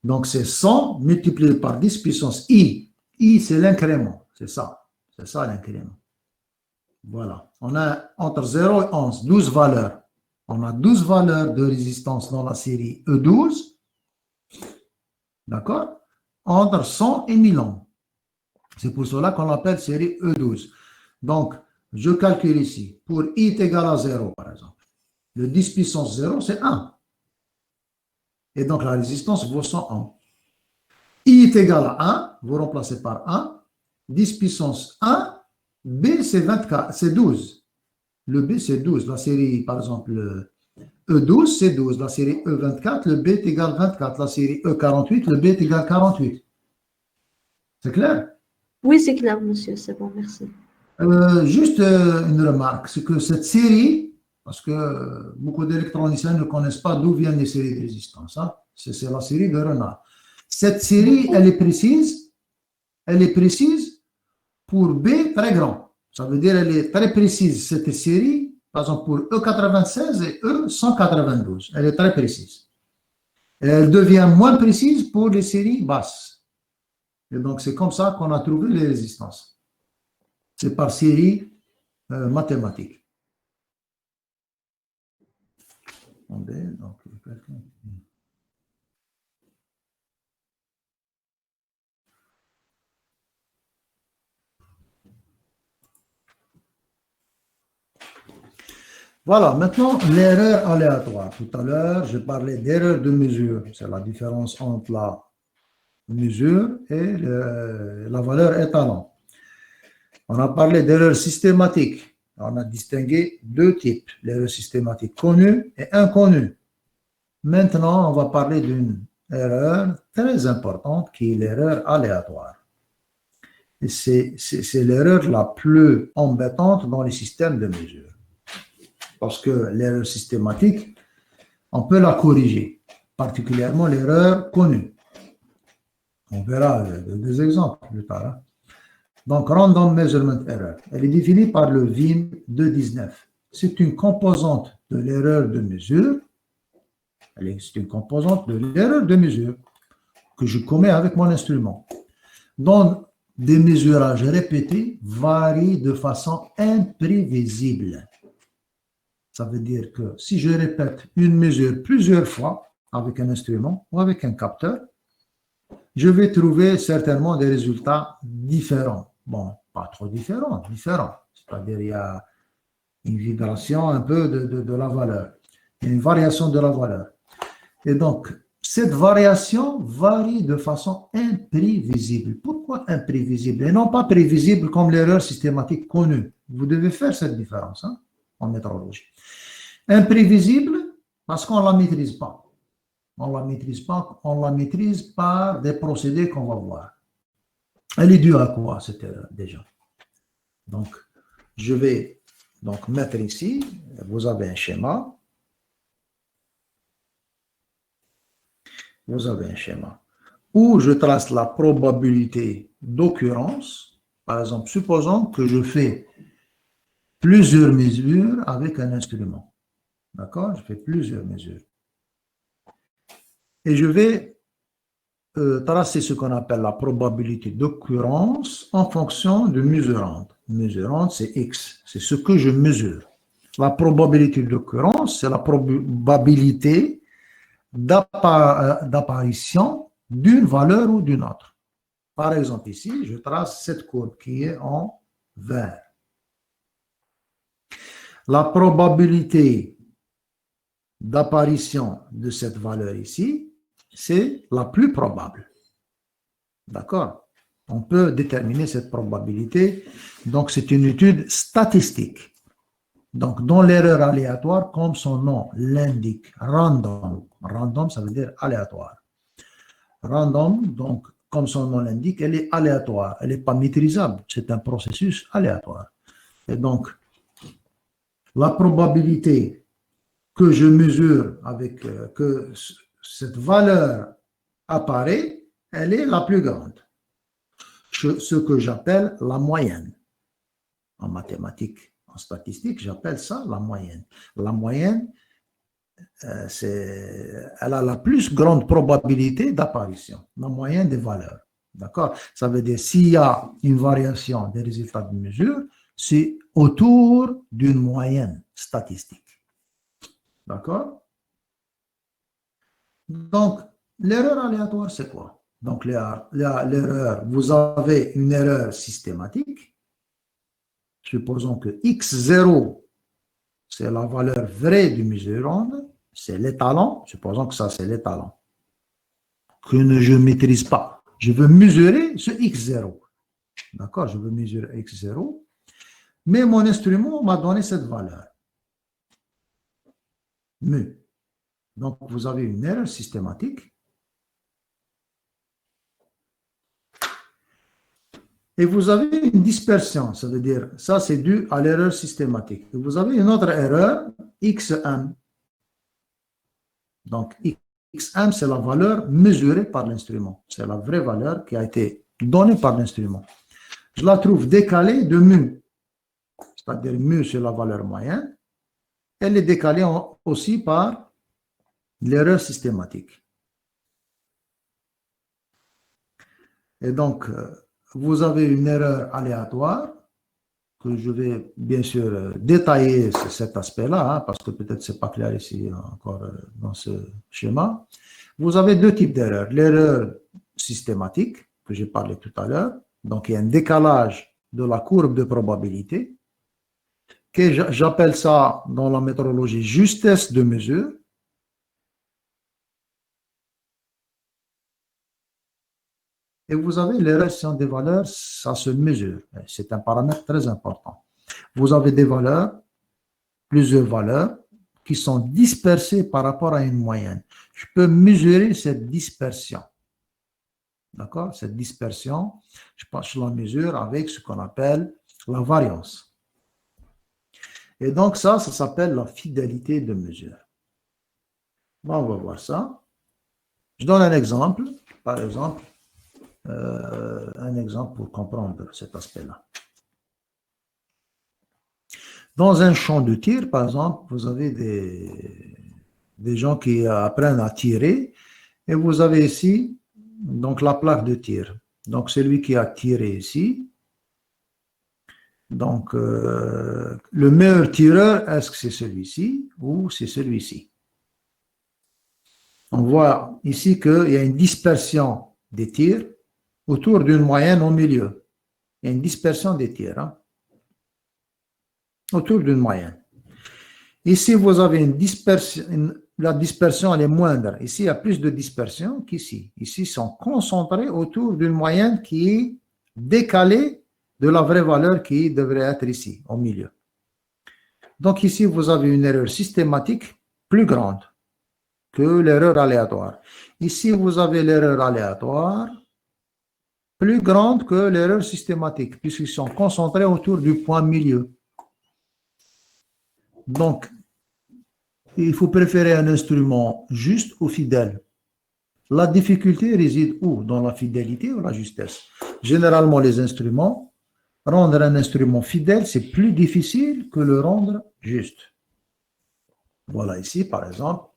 Donc c'est 100 multiplié par 10 puissance I. I, c'est l'incrément. C'est ça. C'est ça l'incrément. Voilà. On a entre 0 et 11, 12 valeurs. On a 12 valeurs de résistance dans la série E12. D'accord? Entre 100 et 1000 ohms. C'est pour cela qu'on l'appelle série E12. Donc, je calcule ici. Pour I est égal à 0, par exemple. Le 10 puissance 0, c'est 1. Et donc, la résistance vaut 100 ohms. I est égal à 1. Vous remplacez par 1. 10 puissance 1. B, c'est 24, c'est 12. Le B, c'est 12. La série, par exemple, le E12, c'est 12. La série E24, le B est égal à 24. La série E48, le B est égal à 48. C'est clair? oui, c'est clair, monsieur, c'est bon, merci. Juste une remarque, c'est que cette série, parce que beaucoup d'électroniciens ne connaissent pas d'où viennent les séries de résistance, hein? C'est la série de Renard. Cette série, elle est précise pour B très grand. Ça veut dire elle est très précise, cette série, par exemple pour E96 et E192. Elle est très précise. Et elle devient moins précise pour les séries basses. Et donc, c'est comme ça qu'on a trouvé les résistances. C'est par série mathématique. Attendez, donc, voilà, maintenant, l'erreur aléatoire. Tout à l'heure, je parlais d'erreur de mesure. C'est la différence entre la mesure et la valeur étalon. On a parlé d'erreur systématique. On a distingué deux types, l'erreur systématique connue et inconnue. Maintenant, on va parler d'une erreur très importante qui est l'erreur aléatoire. Et c'est l'erreur la plus embêtante dans les systèmes de mesure. Parce que l'erreur systématique, on peut la corriger, particulièrement l'erreur connue. On verra des exemples plus tard. Hein. Donc, Random Measurement Error, elle est définie par le VIM 219. C'est une composante de l'erreur de mesure. C'est une composante de l'erreur de mesure que je commets avec mon instrument, dont des mesurages répétés varient de façon imprévisible. Ça veut dire que si je répète une mesure plusieurs fois avec un instrument ou avec un capteur, je vais trouver certainement des résultats différents. Bon, pas trop différents, différents. C'est-à-dire il y a une vibration un peu de la valeur. Il y a une variation de la valeur. Et donc, cette variation varie de façon imprévisible. Pourquoi imprévisible et non pas prévisible comme l'erreur systématique connue? Vous devez faire cette différence hein, en métrologie. Imprévisible parce qu'on ne la maîtrise pas. On ne la maîtrise pas, on la maîtrise par des procédés qu'on va voir. Elle est due à quoi cette erreur déjà? Donc, je vais donc mettre ici, vous avez un schéma. Vous avez un schéma où je trace la probabilité d'occurrence. Par exemple, supposons que je fais plusieurs mesures avec un instrument. D'accord? Je fais plusieurs mesures. et je vais tracer ce qu'on appelle la probabilité d'occurrence en fonction de mesurande. Mesurande, c'est X, c'est ce que je mesure. La probabilité d'occurrence, c'est la probabilité d'apparition d'une valeur ou d'une autre. Par exemple, ici, je trace cette courbe qui est en vert. La probabilité d'apparition de cette valeur ici, c'est la plus probable. D'accord? On peut déterminer cette probabilité. Donc, c'est une étude statistique. Donc, dans l'erreur aléatoire, comme son nom l'indique, random. Random, ça veut dire aléatoire. Random, donc, comme son nom l'indique, elle est aléatoire. Elle n'est pas maîtrisable. C'est un processus aléatoire. Et donc, la probabilité que je mesure avec que cette valeur apparaît, elle est la plus grande. Ce que j'appelle la moyenne. En mathématiques, en statistique, j'appelle ça la moyenne. La moyenne, elle a la plus grande probabilité d'apparition, la moyenne des valeurs. D'accord? Ça veut dire s'il y a une variation des résultats de mesure, c'est autour d'une moyenne statistique. D'accord? Donc, l'erreur aléatoire, c'est quoi? Donc, l'erreur, vous avez une erreur systématique. Supposons que x0, c'est la valeur vraie du mesurande, c'est l'étalon. Supposons que ça, c'est l'étalon, que je ne maîtrise pas. Je veux mesurer ce x0. D'accord? Je veux mesurer x0, mais mon instrument m'a donné cette valeur. Mu. Donc, vous avez une erreur systématique. Et vous avez une dispersion, ça veut dire, ça c'est dû à l'erreur systématique. Et vous avez une autre erreur, xm. Donc, xm, c'est la valeur mesurée par l'instrument. C'est la vraie valeur qui a été donnée par l'instrument. Je la trouve décalée de mu. C'est-à-dire, mu, c'est la valeur moyenne. Elle est décalée aussi par l'erreur systématique. Et donc, vous avez une erreur aléatoire que je vais bien sûr détailler cet aspect-là, hein, parce que peut-être ce n'est pas clair ici encore dans ce schéma. Vous avez deux types d'erreurs. L'erreur systématique, que j'ai parlé tout à l'heure. Donc, il y a un décalage de la courbe de probabilité, que j'appelle ça dans la méthodologie justesse de mesure. Et vous avez l'érection des valeurs, ça se mesure. C'est un paramètre très important. Vous avez des valeurs, plusieurs valeurs, qui sont dispersées par rapport à une moyenne. Je peux mesurer cette dispersion. D'accord? Cette dispersion, je la mesure avec ce qu'on appelle la variance. Et donc ça s'appelle la fidélité de mesure. Bon, on va voir ça. Je donne un exemple. Par exemple, un exemple pour comprendre cet aspect-là. Dans un champ de tir, par exemple, vous avez des gens qui apprennent à tirer et vous avez ici donc la plaque de tir. Donc, celui qui a tiré ici. Donc, le meilleur tireur, est-ce que c'est celui-ci ou c'est celui-ci? On voit ici qu'il y a une dispersion des tirs autour d'une moyenne au milieu. Il y a une dispersion des tirs. Hein, autour d'une moyenne. Ici, vous avez une dispersion, la dispersion elle est moindre. Ici, il y a plus de dispersion qu'ici. Ici, ils sont concentrés autour d'une moyenne qui est décalée de la vraie valeur qui devrait être ici, au milieu. Donc ici, vous avez une erreur systématique plus grande que l'erreur aléatoire. Ici, vous avez l'erreur aléatoire plus grande que l'erreur systématique, puisqu'ils sont concentrés autour du point milieu. Donc, il faut préférer un instrument juste ou fidèle. La difficulté réside où? Dans la fidélité ou la justesse? Généralement, les instruments, rendre un instrument fidèle, c'est plus difficile que le rendre juste. Voilà ici, par exemple,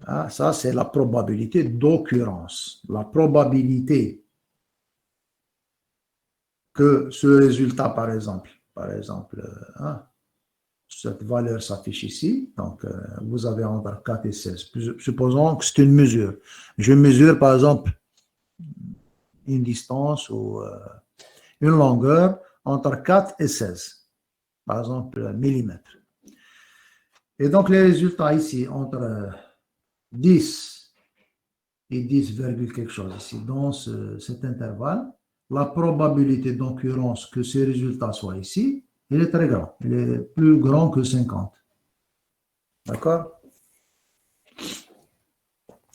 Ah, ça, c'est la probabilité d'occurrence. La probabilité que ce résultat, par exemple, hein, cette valeur s'affiche ici. Donc, vous avez entre 4 et 16. Supposons que c'est une mesure. Je mesure, par exemple, une distance ou une longueur entre 4 et 16, par exemple, millimètres. Et donc, les résultats ici, entre 10 et 10, quelque chose ici, dans cet intervalle, la probabilité d'occurrence que ces résultats soient ici, il est très grand. Il est plus grand que 50. D'accord?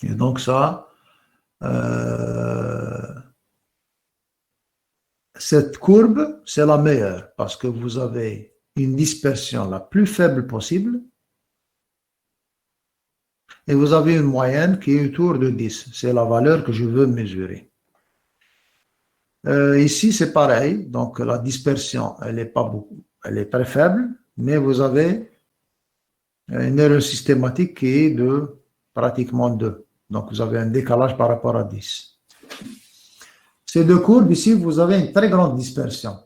Et donc ça, cette courbe, c'est la meilleure parce que vous avez une dispersion la plus faible possible et vous avez une moyenne qui est autour de 10. C'est la valeur que je veux mesurer. Ici, c'est pareil. Donc, la dispersion, elle n'est pas beaucoup. Elle est très faible, mais vous avez une erreur systématique qui est de pratiquement 2. Donc, vous avez un décalage par rapport à 10. Ces deux courbes, ici, vous avez une très grande dispersion.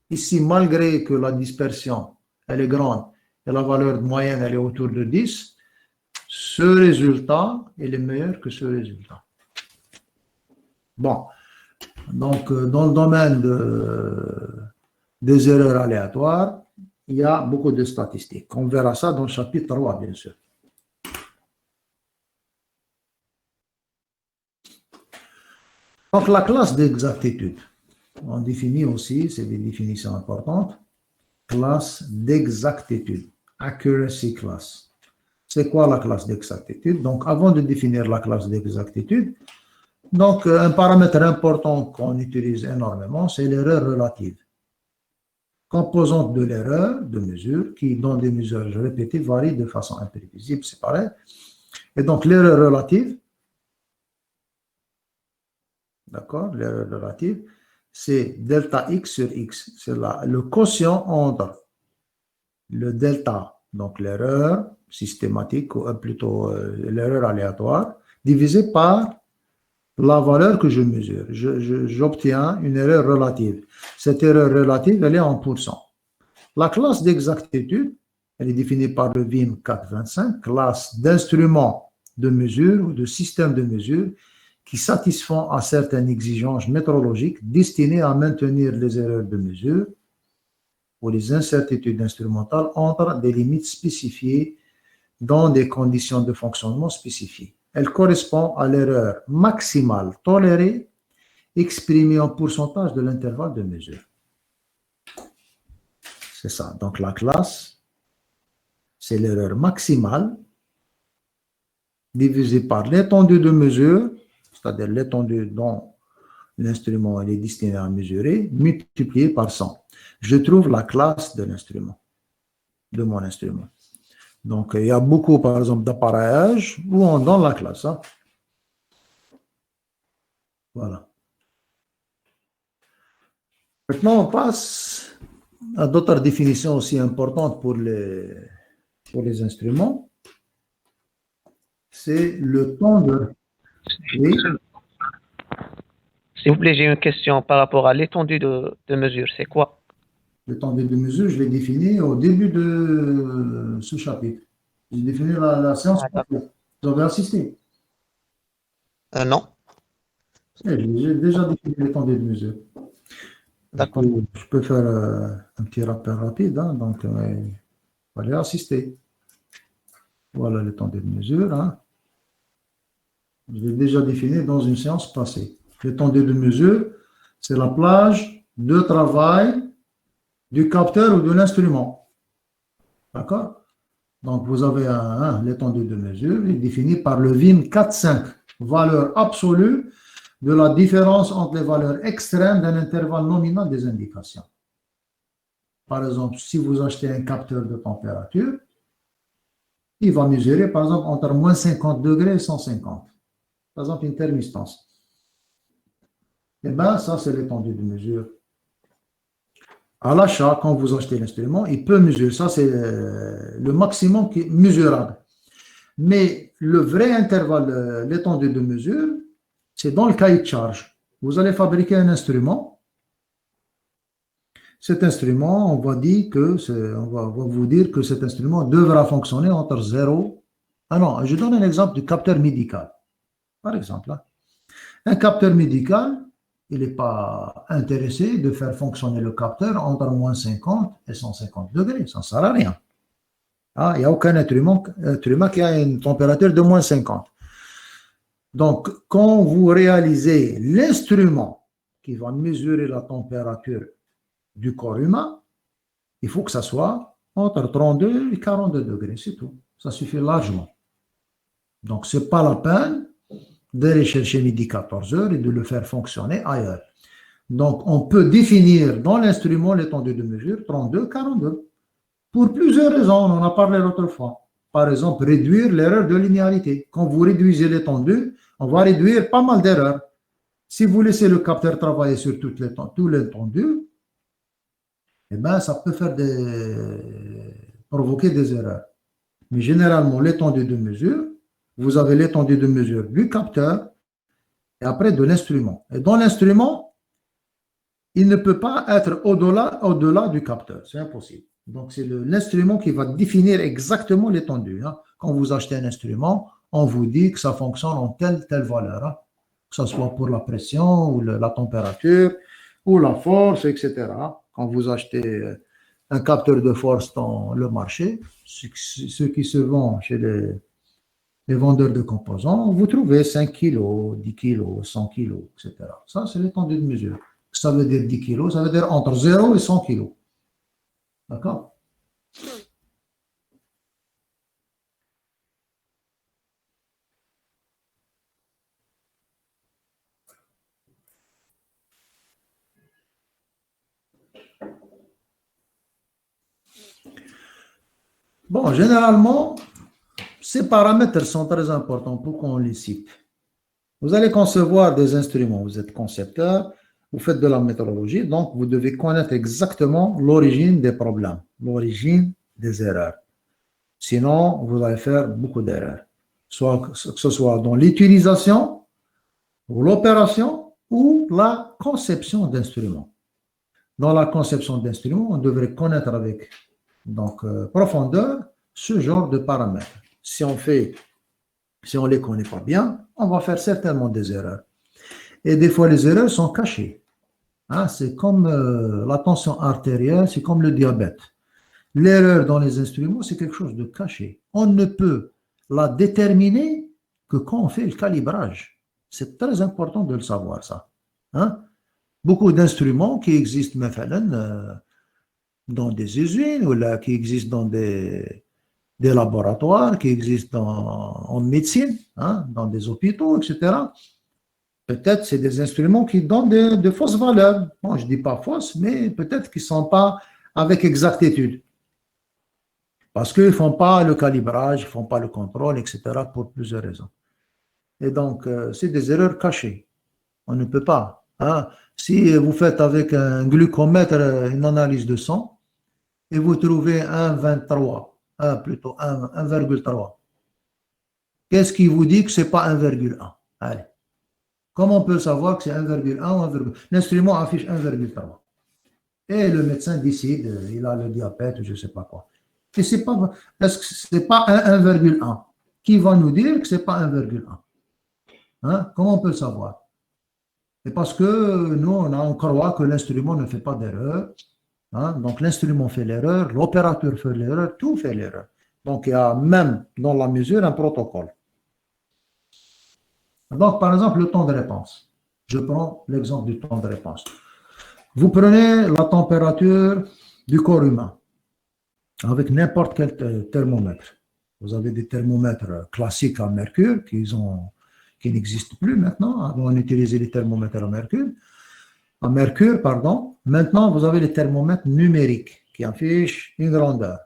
Ici, malgré que la dispersion, elle est grande et la valeur moyenne, elle est autour de 10, ce résultat, il est meilleur que ce résultat. Bon, donc, dans le domaine des erreurs aléatoires, il y a beaucoup de statistiques. On verra ça dans le chapitre 3, bien sûr. Donc, la classe d'exactitude, on définit aussi, c'est des définitions importantes, classe d'exactitude, accuracy class. C'est quoi la classe d'exactitude? Donc, avant de définir la classe d'exactitude, donc un paramètre important qu'on utilise énormément, c'est l'erreur relative. Composante de l'erreur de mesure qui, dans des mesures répétées, varie de façon imprévisible, c'est pareil. Et donc, l'erreur relative, d'accord, l'erreur relative, c'est delta x sur x. C'est le quotient entre le delta, donc l'erreur systématique, ou plutôt l'erreur aléatoire, divisé par la valeur que je mesure. J'obtiens une erreur relative. Cette erreur relative, elle est en pourcent. La classe d'exactitude, elle est définie par le VIM 425, classe d'instruments de mesure ou de système de mesure qui satisfont à certaines exigences métrologiques destinées à maintenir les erreurs de mesure ou les incertitudes instrumentales entre des limites spécifiées dans des conditions de fonctionnement spécifiées. Elle correspond à l'erreur maximale tolérée exprimée en pourcentage de l'intervalle de mesure. C'est ça. Donc la classe, c'est l'erreur maximale divisée par l'étendue de mesure, c'est-à-dire l'étendue dont l'instrument est destiné à mesurer, multiplié par 100. Je trouve la classe de l'instrument, de mon instrument. Donc, il y a beaucoup, par exemple, d'appareillages où on donne la classe. Hein. Voilà. Maintenant, on passe à d'autres définitions aussi importantes pour les instruments. C'est le temps de... Oui. S'il vous plaît, j'ai une question par rapport à l'étendue de mesure. C'est quoi? L'étendue de mesure, je l'ai défini au début de ce chapitre. J'ai défini la séance. Vous avez assisté? Non. J'ai déjà défini l'étendue de mesure. D'accord. Je peux faire un petit rappel rapide. Hein, donc, il fallait assister. Voilà l'étendue de mesure. Hein. Je l'ai déjà défini dans une séance passée. L'étendue de mesure, c'est la plage de travail du capteur ou de l'instrument. D'accord? Donc, vous avez l'étendue de mesure, il est défini par le VIM 4.5, valeur absolue de la différence entre les valeurs extrêmes d'un intervalle nominal des indications. Par exemple, si vous achetez un capteur de température, il va mesurer, par exemple, entre moins 50 degrés et 150. Par exemple, une thermistance. Eh bien, ça, c'est l'étendue de mesure. À l'achat, quand vous achetez l'instrument, il peut mesurer. Ça, c'est le maximum qui est mesurable. Mais le vrai intervalle, l'étendue de mesure, c'est dans le cahier de charge. Vous allez fabriquer un instrument. Cet instrument, on va vous dire que cet instrument devra fonctionner entre 0. Ah non, je donne un exemple du capteur médical. Par exemple, hein. Un capteur médical, il n'est pas intéressé de faire fonctionner le capteur entre moins 50 et 150 degrés. Ça ne sert à rien. Ah, il n'y a aucun être humain qui a une température de moins 50. Donc, quand vous réalisez l'instrument qui va mesurer la température du corps humain, il faut que ça soit entre 32 et 42 degrés, c'est tout. Ça suffit largement. Donc, ce n'est pas la peine d'aller chercher midi 14 heures et de le faire fonctionner ailleurs. Donc, on peut définir dans l'instrument l'étendue de mesure 32, 42. Pour plusieurs raisons, on en a parlé l'autre fois. Par exemple, réduire l'erreur de linéarité. Quand vous réduisez l'étendue, on va réduire pas mal d'erreurs. Si vous laissez le capteur travailler sur tout l'étendue, eh ben, ça peut provoquer des erreurs. Mais généralement, l'étendue de mesure, vous avez l'étendue de mesure du capteur et après de l'instrument. Et dans l'instrument, il ne peut pas être au-delà du capteur. C'est impossible. Donc, c'est l'instrument qui va définir exactement l'étendue. Hein. Quand vous achetez un instrument, on vous dit que ça fonctionne en telle valeur. Hein. Que ce soit pour la pression, ou la température, ou la force, etc. Quand vous achetez un capteur de force dans le marché, ce qui se vend chez les vendeurs de composants, vous trouvez 5 kg, 10 kg, 100 kg, etc. Ça, c'est l'étendue de mesure. Ça veut dire 10 kg, ça veut dire entre 0 et 100 kg. D'accord? Bon, généralement, ces paramètres sont très importants pour qu'on les cite. Vous allez concevoir des instruments, vous êtes concepteur, vous faites de la métrologie, donc vous devez connaître exactement l'origine des problèmes, l'origine des erreurs. Sinon, vous allez faire beaucoup d'erreurs, que ce soit dans l'utilisation, ou l'opération, ou la conception d'instruments. Dans la conception d'instruments, on devrait connaître avec profondeur ce genre de paramètres. Si on ne les connaît pas bien, on va faire certainement des erreurs. Et des fois, les erreurs sont cachées. Hein, c'est comme la tension artérielle, c'est comme le diabète. L'erreur dans les instruments, c'est quelque chose de caché. On ne peut la déterminer que quand on fait le calibrage. C'est très important de le savoir, ça. Hein? Beaucoup d'instruments qui existent maintenant dans des usines ou là, qui existent dans des laboratoires, qui existent en médecine, hein, dans des hôpitaux, etc. Peut-être c'est des instruments qui donnent de fausses valeurs. Bon, je ne dis pas fausses, mais peut-être qu'ils ne sont pas avec exactitude. Parce qu'ils ne font pas le calibrage, ils ne font pas le contrôle, etc. pour plusieurs raisons. Et donc, c'est des erreurs cachées. On ne peut pas. Hein. Si vous faites avec un glucomètre une analyse de sang et vous trouvez 1,3, qu'est-ce qui vous dit que ce n'est pas 1,1? Allez. Comment on peut savoir que c'est 1,1 ou 1,2? L'instrument affiche 1,3. Et le médecin décide, il a le diabète, je ne sais pas quoi. Et est-ce que ce n'est pas un 1,1? Qui va nous dire que ce n'est pas 1,1? Hein? Comment on peut le savoir? C'est parce que nous, on croit que l'instrument ne fait pas d'erreur. Hein? Donc, l'instrument fait l'erreur, l'opérateur fait l'erreur, tout fait l'erreur. Donc, il y a même dans la mesure un protocole. Donc, par exemple, le temps de réponse. Je prends l'exemple du temps de réponse. Vous prenez la température du corps humain avec n'importe quel thermomètre. Vous avez des thermomètres classiques à mercure qui n'existent plus maintenant. Avant, on utilisait les thermomètres à mercure. Maintenant, vous avez les thermomètres numériques qui affichent une grandeur.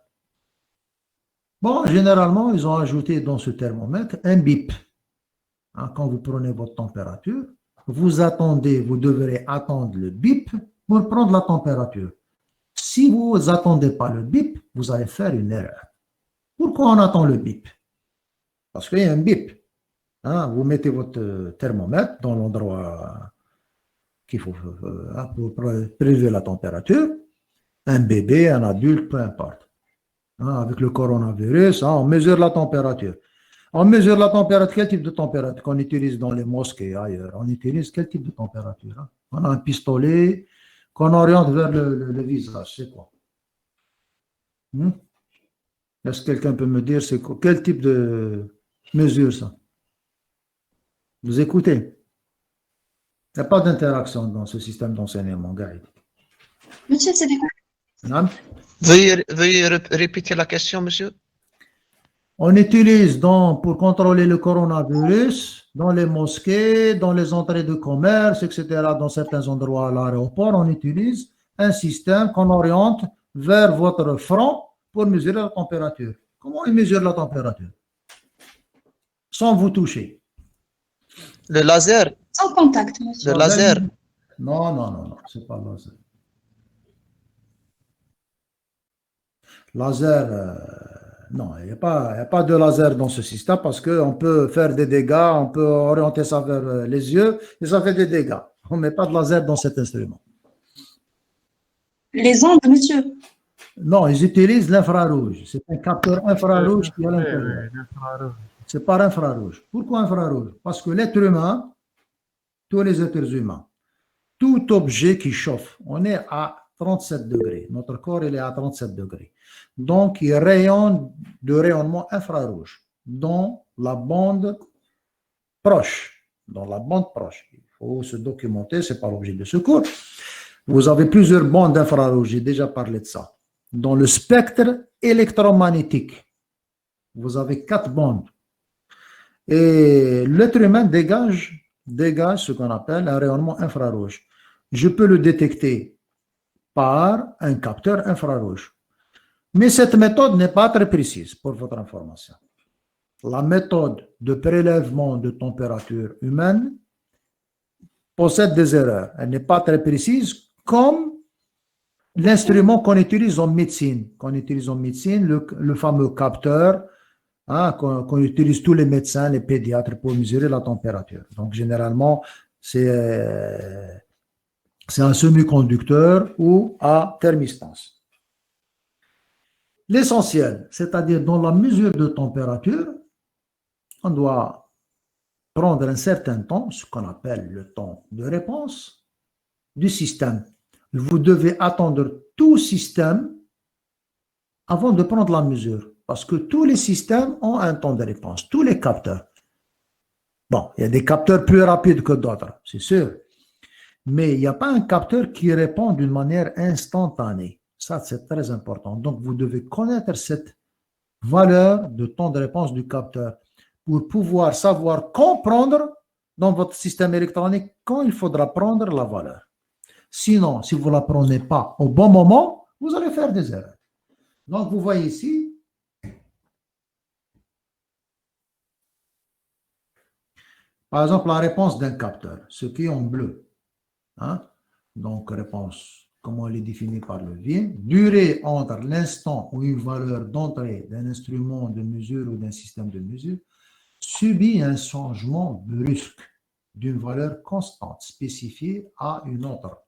Bon, généralement, ils ont ajouté dans ce thermomètre un bip. Hein, quand vous prenez votre température, vous devrez attendre le bip pour prendre la température. Si vous n'attendez pas le bip, vous allez faire une erreur. Pourquoi on attend le bip? Parce qu'il y a un bip. Hein, vous mettez votre thermomètre dans l'endroit qu'il faut pour prélever la température. Un bébé, un adulte, peu importe. Hein, avec le coronavirus, hein, on mesure la température. On mesure la température, quel type de température qu'on utilise dans les mosquées et ailleurs? On utilise quel type de température? Hein? On a un pistolet qu'on oriente vers le visage, c'est quoi? Est-ce que quelqu'un peut me dire c'est quoi? Quel type de mesure ça? Vous écoutez? Il n'y a pas d'interaction dans ce système d'enseignement, Gaël. Monsieur, c'est des... Hein? Veuillez répéter la question, monsieur. On utilise donc, pour contrôler le coronavirus, dans les mosquées, dans les entrées de commerce, etc., dans certains endroits à l'aéroport, on utilise un système qu'on oriente vers votre front pour mesurer la température. Comment il mesure la température? Sans vous toucher. Le laser? Sans contact, monsieur. Le laser? Non, c'est pas le laser. Laser, non, il n'y a pas de laser dans ce système parce qu'on peut faire des dégâts, on peut orienter ça vers les yeux et ça fait des dégâts. On ne met pas de laser dans cet instrument. Les ondes, monsieur. Non, ils utilisent l'infrarouge. C'est un capteur infrarouge qui est à l'intérieur. C'est par infrarouge. Pourquoi infrarouge? Parce que l'être humain, tous les êtres humains, tout objet qui chauffe, on est à 37 degrés. Notre corps, il est à 37 degrés. Donc, il rayonne de rayonnement infrarouge dans la bande proche. Dans la bande proche. Il faut se documenter, ce n'est pas l'objet de ce cours. Vous avez plusieurs bandes d'infrarouge, j'ai déjà parlé de ça. Dans le spectre électromagnétique, vous avez 4 bandes. Et l'être humain dégage ce qu'on appelle un rayonnement infrarouge. Je peux le détecter par un capteur infrarouge. Mais cette méthode n'est pas très précise pour votre information. La méthode de prélèvement de température humaine possède des erreurs. Elle n'est pas très précise comme l'instrument qu'on utilise en médecine. Le fameux capteur qu'on utilise tous les médecins, les pédiatres pour mesurer la température. Donc généralement, c'est un semi-conducteur ou à thermistance. L'essentiel, c'est-à-dire dans la mesure de température, on doit prendre un certain temps, ce qu'on appelle le temps de réponse du système. Vous devez attendre tout système avant de prendre la mesure, parce que tous les systèmes ont un temps de réponse, tous les capteurs. Bon, il y a des capteurs plus rapides que d'autres, c'est sûr, mais il n'y a pas un capteur qui répond d'une manière instantanée. Ça, c'est très important. Donc, vous devez connaître cette valeur de temps de réponse du capteur pour pouvoir savoir comprendre dans votre système électronique quand il faudra prendre la valeur. Sinon, si vous ne la prenez pas au bon moment, vous allez faire des erreurs. Donc, vous voyez ici, par exemple, la réponse d'un capteur, ce qui est en bleu. Donc, réponse, comment elle est définie par le VIN, durée entre l'instant où une valeur d'entrée d'un instrument de mesure ou d'un système de mesure subit un changement brusque d'une valeur constante spécifiée à une autre,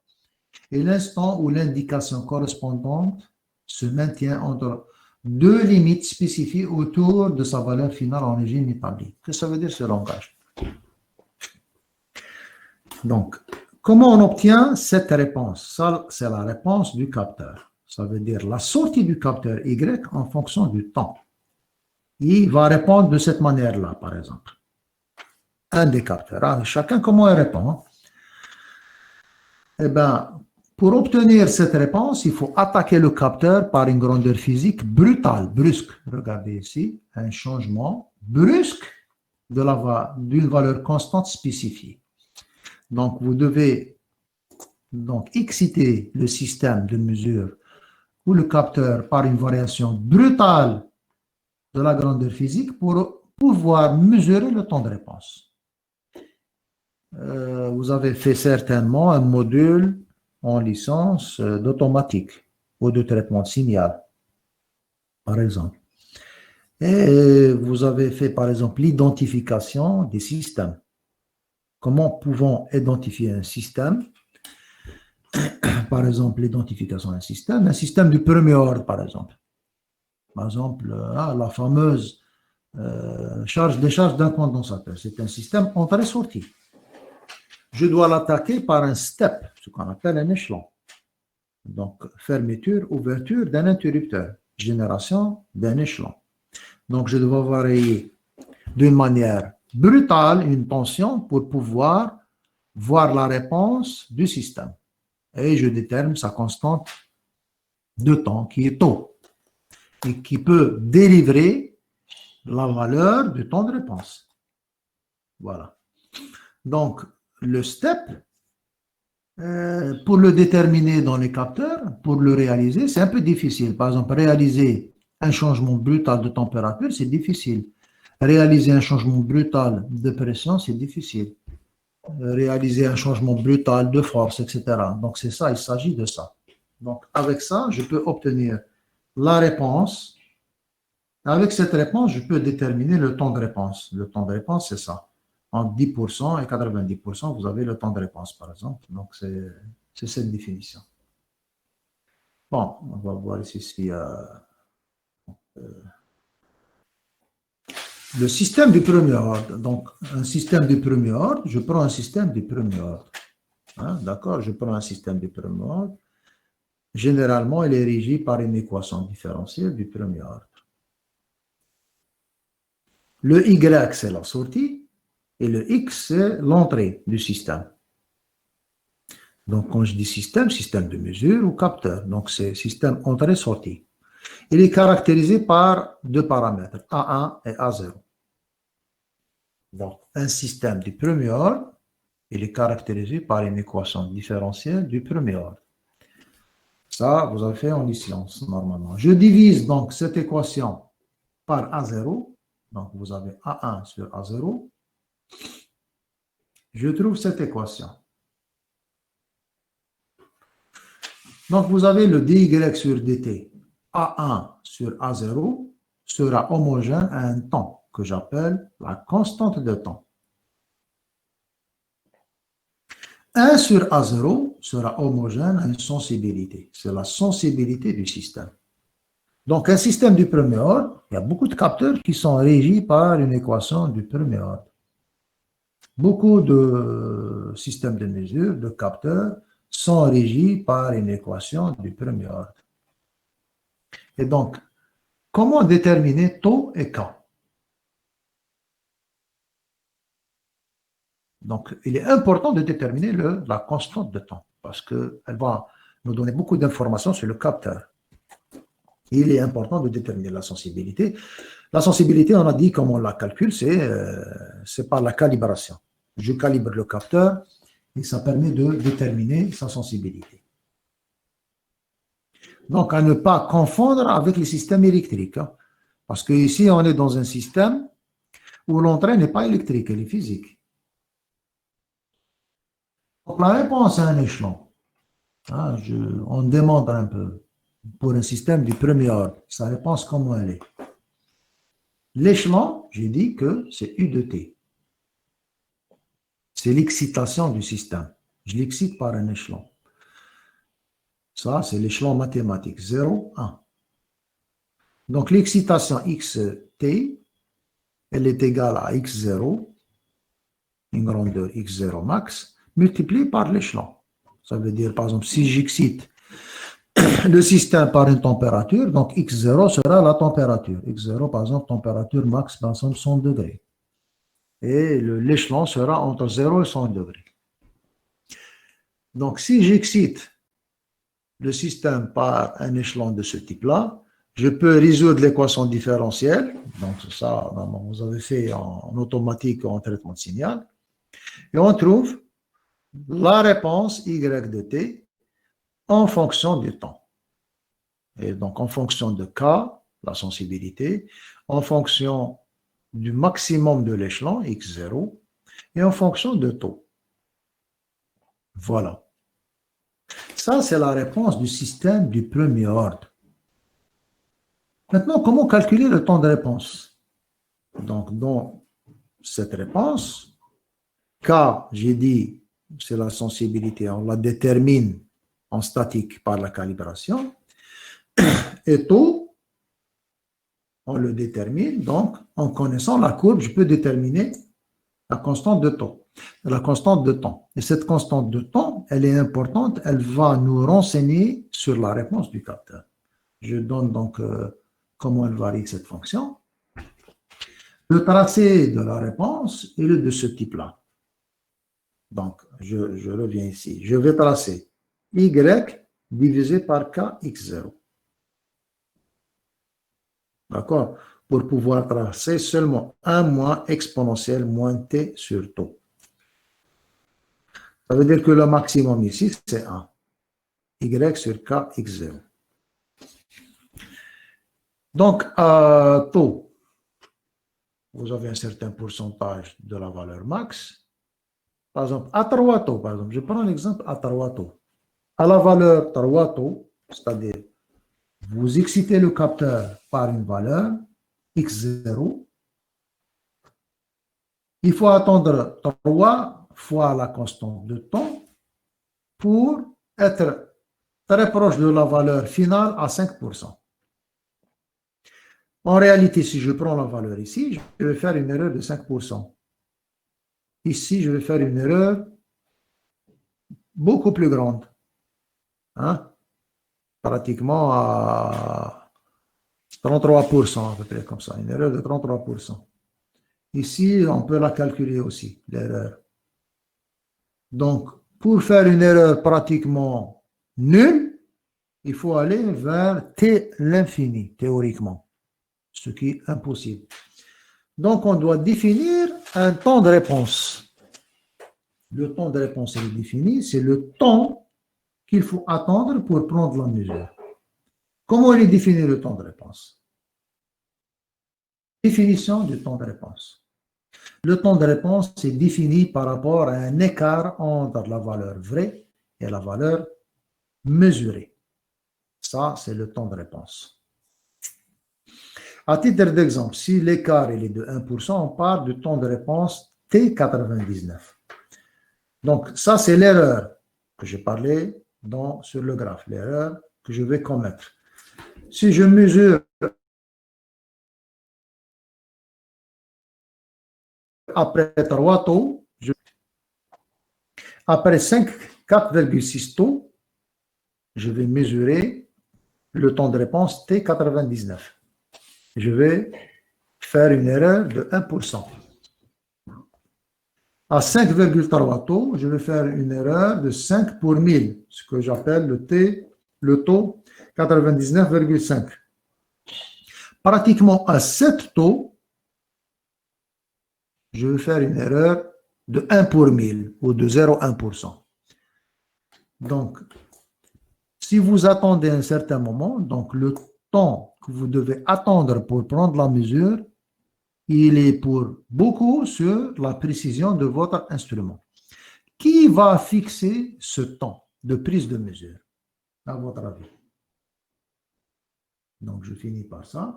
et l'instant où l'indication correspondante se maintient entre deux limites spécifiées autour de sa valeur finale en régime établi. Qu'est-ce que ça veut dire ce langage? Donc, comment on obtient cette réponse? Ça, c'est la réponse du capteur. Ça veut dire la sortie du capteur Y en fonction du temps. Il va répondre de cette manière-là, par exemple. Un des capteurs. Chacun, comment il répond? Eh bien, pour obtenir cette réponse, il faut attaquer le capteur par une grandeur physique brutale, brusque. Regardez ici, un changement brusque d'une valeur constante spécifiée. Donc, vous devez exciter le système de mesure ou le capteur par une variation brutale de la grandeur physique pour pouvoir mesurer le temps de réponse. Vous avez fait certainement un module en licence d'automatique ou de traitement de signal, par exemple. Et vous avez fait, par exemple, l'identification des systèmes. Comment pouvons identifier un système? Par exemple, l'identification d'un système, un système du premier ordre, par exemple. Par exemple, la fameuse décharge d'un condensateur. C'est un système entrée-sortie. Je dois l'attaquer par un step, ce qu'on appelle un échelon. Donc, fermeture, ouverture d'un interrupteur, génération d'un échelon. Donc, je dois varier d'une manière brutale une tension pour pouvoir voir la réponse du système. Et je détermine sa constante de temps, qui est taux, et qui peut délivrer la valeur du temps de réponse. Voilà. Donc, le step, pour le déterminer dans les capteurs, pour le réaliser, c'est un peu difficile. Par exemple, réaliser un changement brutal de température, c'est difficile. Réaliser un changement brutal de pression, c'est difficile. Réaliser un changement brutal de force, etc. Donc, c'est ça, il s'agit de ça. Donc, avec ça, je peux obtenir la réponse. Avec cette réponse, je peux déterminer le temps de réponse. Le temps de réponse, c'est ça. Entre 10% et 90%, vous avez le temps de réponse, par exemple. Donc, c'est cette définition. Bon, on va voir ici. Le système du premier ordre. Donc, un système du premier ordre, je prends un système du premier ordre. Hein, d'accord? Je prends un système du premier ordre. Généralement, il est régi par une équation différentielle du premier ordre. Le Y, c'est la sortie, et le X, c'est l'entrée du système. Donc, quand je dis système, système de mesure ou capteur. Donc, c'est système entrée-sortie. Il est caractérisé par deux paramètres, A1 et A0. Donc, un système du premier ordre, il est caractérisé par une équation différentielle du premier ordre. Ça, vous avez fait en licence, normalement. Je divise donc cette équation par A0. Donc, vous avez A1 sur A0. Je trouve cette équation. Donc, vous avez le dy sur dt. A1 sur A0 sera homogène à un temps que j'appelle la constante de temps. 1 sur A0 sera homogène à une sensibilité. C'est la sensibilité du système. Donc, un système du premier ordre, il y a beaucoup de capteurs qui sont régis par une équation du premier ordre. Beaucoup de systèmes de mesure, de capteurs, sont régis par une équation du premier ordre. Et donc, comment déterminer taux et K? Donc, il est important de déterminer la constante de temps parce qu'elle va nous donner beaucoup d'informations sur le capteur. Il est important de déterminer la sensibilité. La sensibilité, on a dit comment on la calcule, c'est par la calibration. Je calibre le capteur et ça permet de déterminer sa sensibilité. Donc, à ne pas confondre avec les systèmes électriques. Hein, parce qu'ici, on est dans un système où l'entrée n'est pas électrique, elle est physique. Donc, la réponse à un échelon, hein, on demande un peu pour un système du premier ordre, sa réponse, comment elle est? L'échelon, j'ai dit que c'est U de T. C'est l'excitation du système. Je l'excite par un échelon. Ça, c'est l'échelon mathématique, 0, 1. Donc, l'excitation xt, elle est égale à x0, une grandeur x0 max, multipliée par l'échelon. Ça veut dire, par exemple, si j'excite le système par une température, donc x0 sera la température. x0, par exemple, température max, par exemple, 100 degrés. Et l'échelon sera entre 0 et 100 degrés. Donc, si j'excite le système par un échelon de ce type-là, je peux résoudre l'équation différentielle. Donc, ça, vous avez fait en automatique ou en traitement de signal. Et on trouve la réponse y de t en fonction du temps. Et donc, en fonction de K, la sensibilité, en fonction du maximum de l'échelon, x0, et en fonction de taux. Voilà. Ça, c'est la réponse du système du premier ordre. Maintenant, comment calculer le temps de réponse? Donc, dans cette réponse, K, j'ai dit, c'est la sensibilité, on la détermine en statique par la calibration. Et taux, on le détermine, donc, en connaissant la courbe, je peux déterminer la constante de temps. La constante de temps. Et cette constante de temps, elle est importante, elle va nous renseigner sur la réponse du capteur. Je donne donc comment elle varie cette fonction. Le tracé de la réponse est de ce type-là. Donc, je reviens ici. Je vais tracer Y divisé par Kx0. D'accord? Pour pouvoir tracer seulement 1 moins exponentielle moins t sur taux. Ça veut dire que le maximum ici, c'est 1. Y sur Kx0. Donc, taux, vous avez un certain pourcentage de la valeur max. Par exemple, à 3 taux, par exemple, je prends l'exemple à 3 taux. À la valeur 3 taux, c'est-à-dire, vous excitez le capteur par une valeur, x0, il faut attendre 3 fois la constante de temps pour être très proche de la valeur finale à 5%. En réalité, si je prends la valeur ici, je vais faire une erreur de 5%. Ici, je vais faire une erreur beaucoup plus grande. Hein? Pratiquement à 33%, à peu près comme ça. Une erreur de 33%. Ici, on peut la calculer aussi, l'erreur. Donc, pour faire une erreur pratiquement nulle, il faut aller vers t l'infini, théoriquement, ce qui est impossible. Donc, on doit définir un temps de réponse. Le temps de réponse est défini, c'est le temps qu'il faut attendre pour prendre la mesure. Comment il est défini le temps de réponse? Définition du temps de réponse. Le temps de réponse est défini par rapport à un écart entre la valeur vraie et la valeur mesurée. Ça, c'est le temps de réponse. À titre d'exemple, si l'écart est de 1%, on parle du temps de réponse T99. Donc, ça, c'est l'erreur que j'ai parlé sur le graphe, l'erreur que je vais commettre. Si je mesure après 3 taux, après 4,6 taux, je vais mesurer le temps de réponse T99. Je vais faire une erreur de 1%. À 5,3 taux, je vais faire une erreur de 5 pour 1000, ce que j'appelle le taux 99,5. Pratiquement à 7 taux, je vais faire une erreur de 1 pour 1000 ou de 0,1%. Donc, si vous attendez un certain moment, donc le temps que vous devez attendre pour prendre la mesure, il est pour beaucoup sur la précision de votre instrument. Qui va fixer ce temps de prise de mesure, à votre avis? Donc, je finis par ça.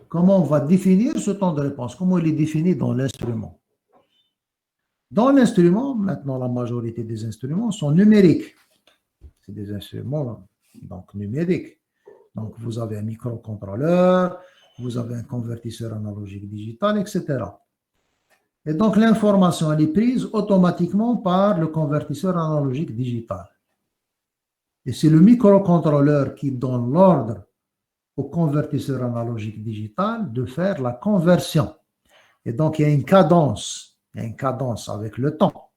Comment on va définir ce temps de réponse? Comment il est défini dans l'instrument? Dans l'instrument, maintenant, la majorité des instruments sont numériques. C'est des instruments donc numériques. Donc, vous avez un microcontrôleur, vous avez un convertisseur analogique digital, etc. Et donc, l'information, elle est prise automatiquement par le convertisseur analogique digital. Et c'est le microcontrôleur qui donne l'ordre au convertisseur analogique digital de faire la conversion. Et donc, il y a une cadence avec le temps.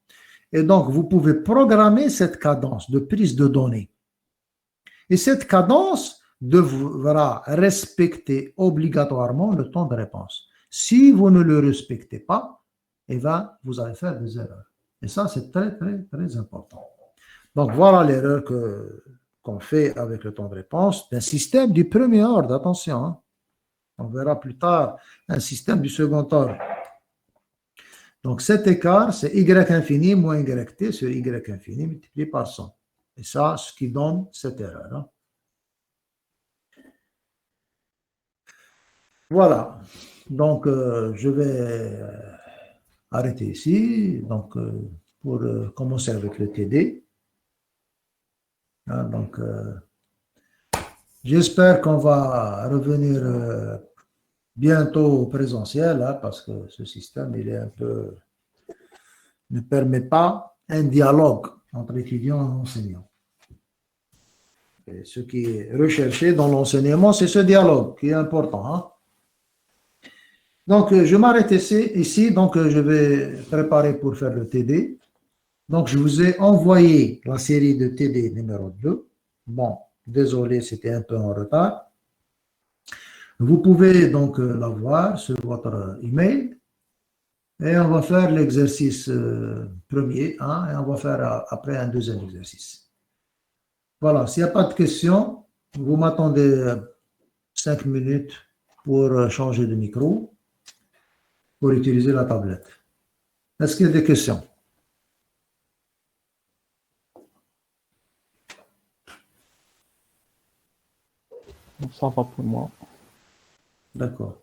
Et donc, vous pouvez programmer cette cadence de prise de données. Et cette cadence devra respecter obligatoirement le temps de réponse. Si vous ne le respectez pas, eh bien, vous allez faire des erreurs. Et ça, c'est très, très, très important. Donc, voilà l'erreur qu'on fait avec le temps de réponse d'un système du premier ordre. Attention, hein. On verra plus tard un système du second ordre. Donc, cet écart, c'est y infini moins yt sur y infini multiplié par 100. Et ça, ce qui donne cette erreur. Hein. Voilà. Donc, je vais arrêter ici. Donc, pour commencer avec le TD. Hein, donc, j'espère qu'on va revenir bientôt au présentiel, hein, parce que ce système, il est un peu, ne permet pas un dialogue entre étudiants et enseignants. Et ce qui est recherché dans l'enseignement, c'est ce dialogue qui est important. Hein. Donc, je m'arrête ici. Donc, je vais préparer pour faire le TD. Donc, je vous ai envoyé la série de TD numéro 2. Bon, désolé, c'était un peu en retard. Vous pouvez donc la voir sur votre email. Et on va faire l'exercice premier, hein, et on va faire après un deuxième exercice. Voilà, s'il n'y a pas de questions, vous m'attendez 5 minutes pour changer de micro, pour utiliser la tablette. Est-ce qu'il y a des questions? Ça va pour moi. D'accord.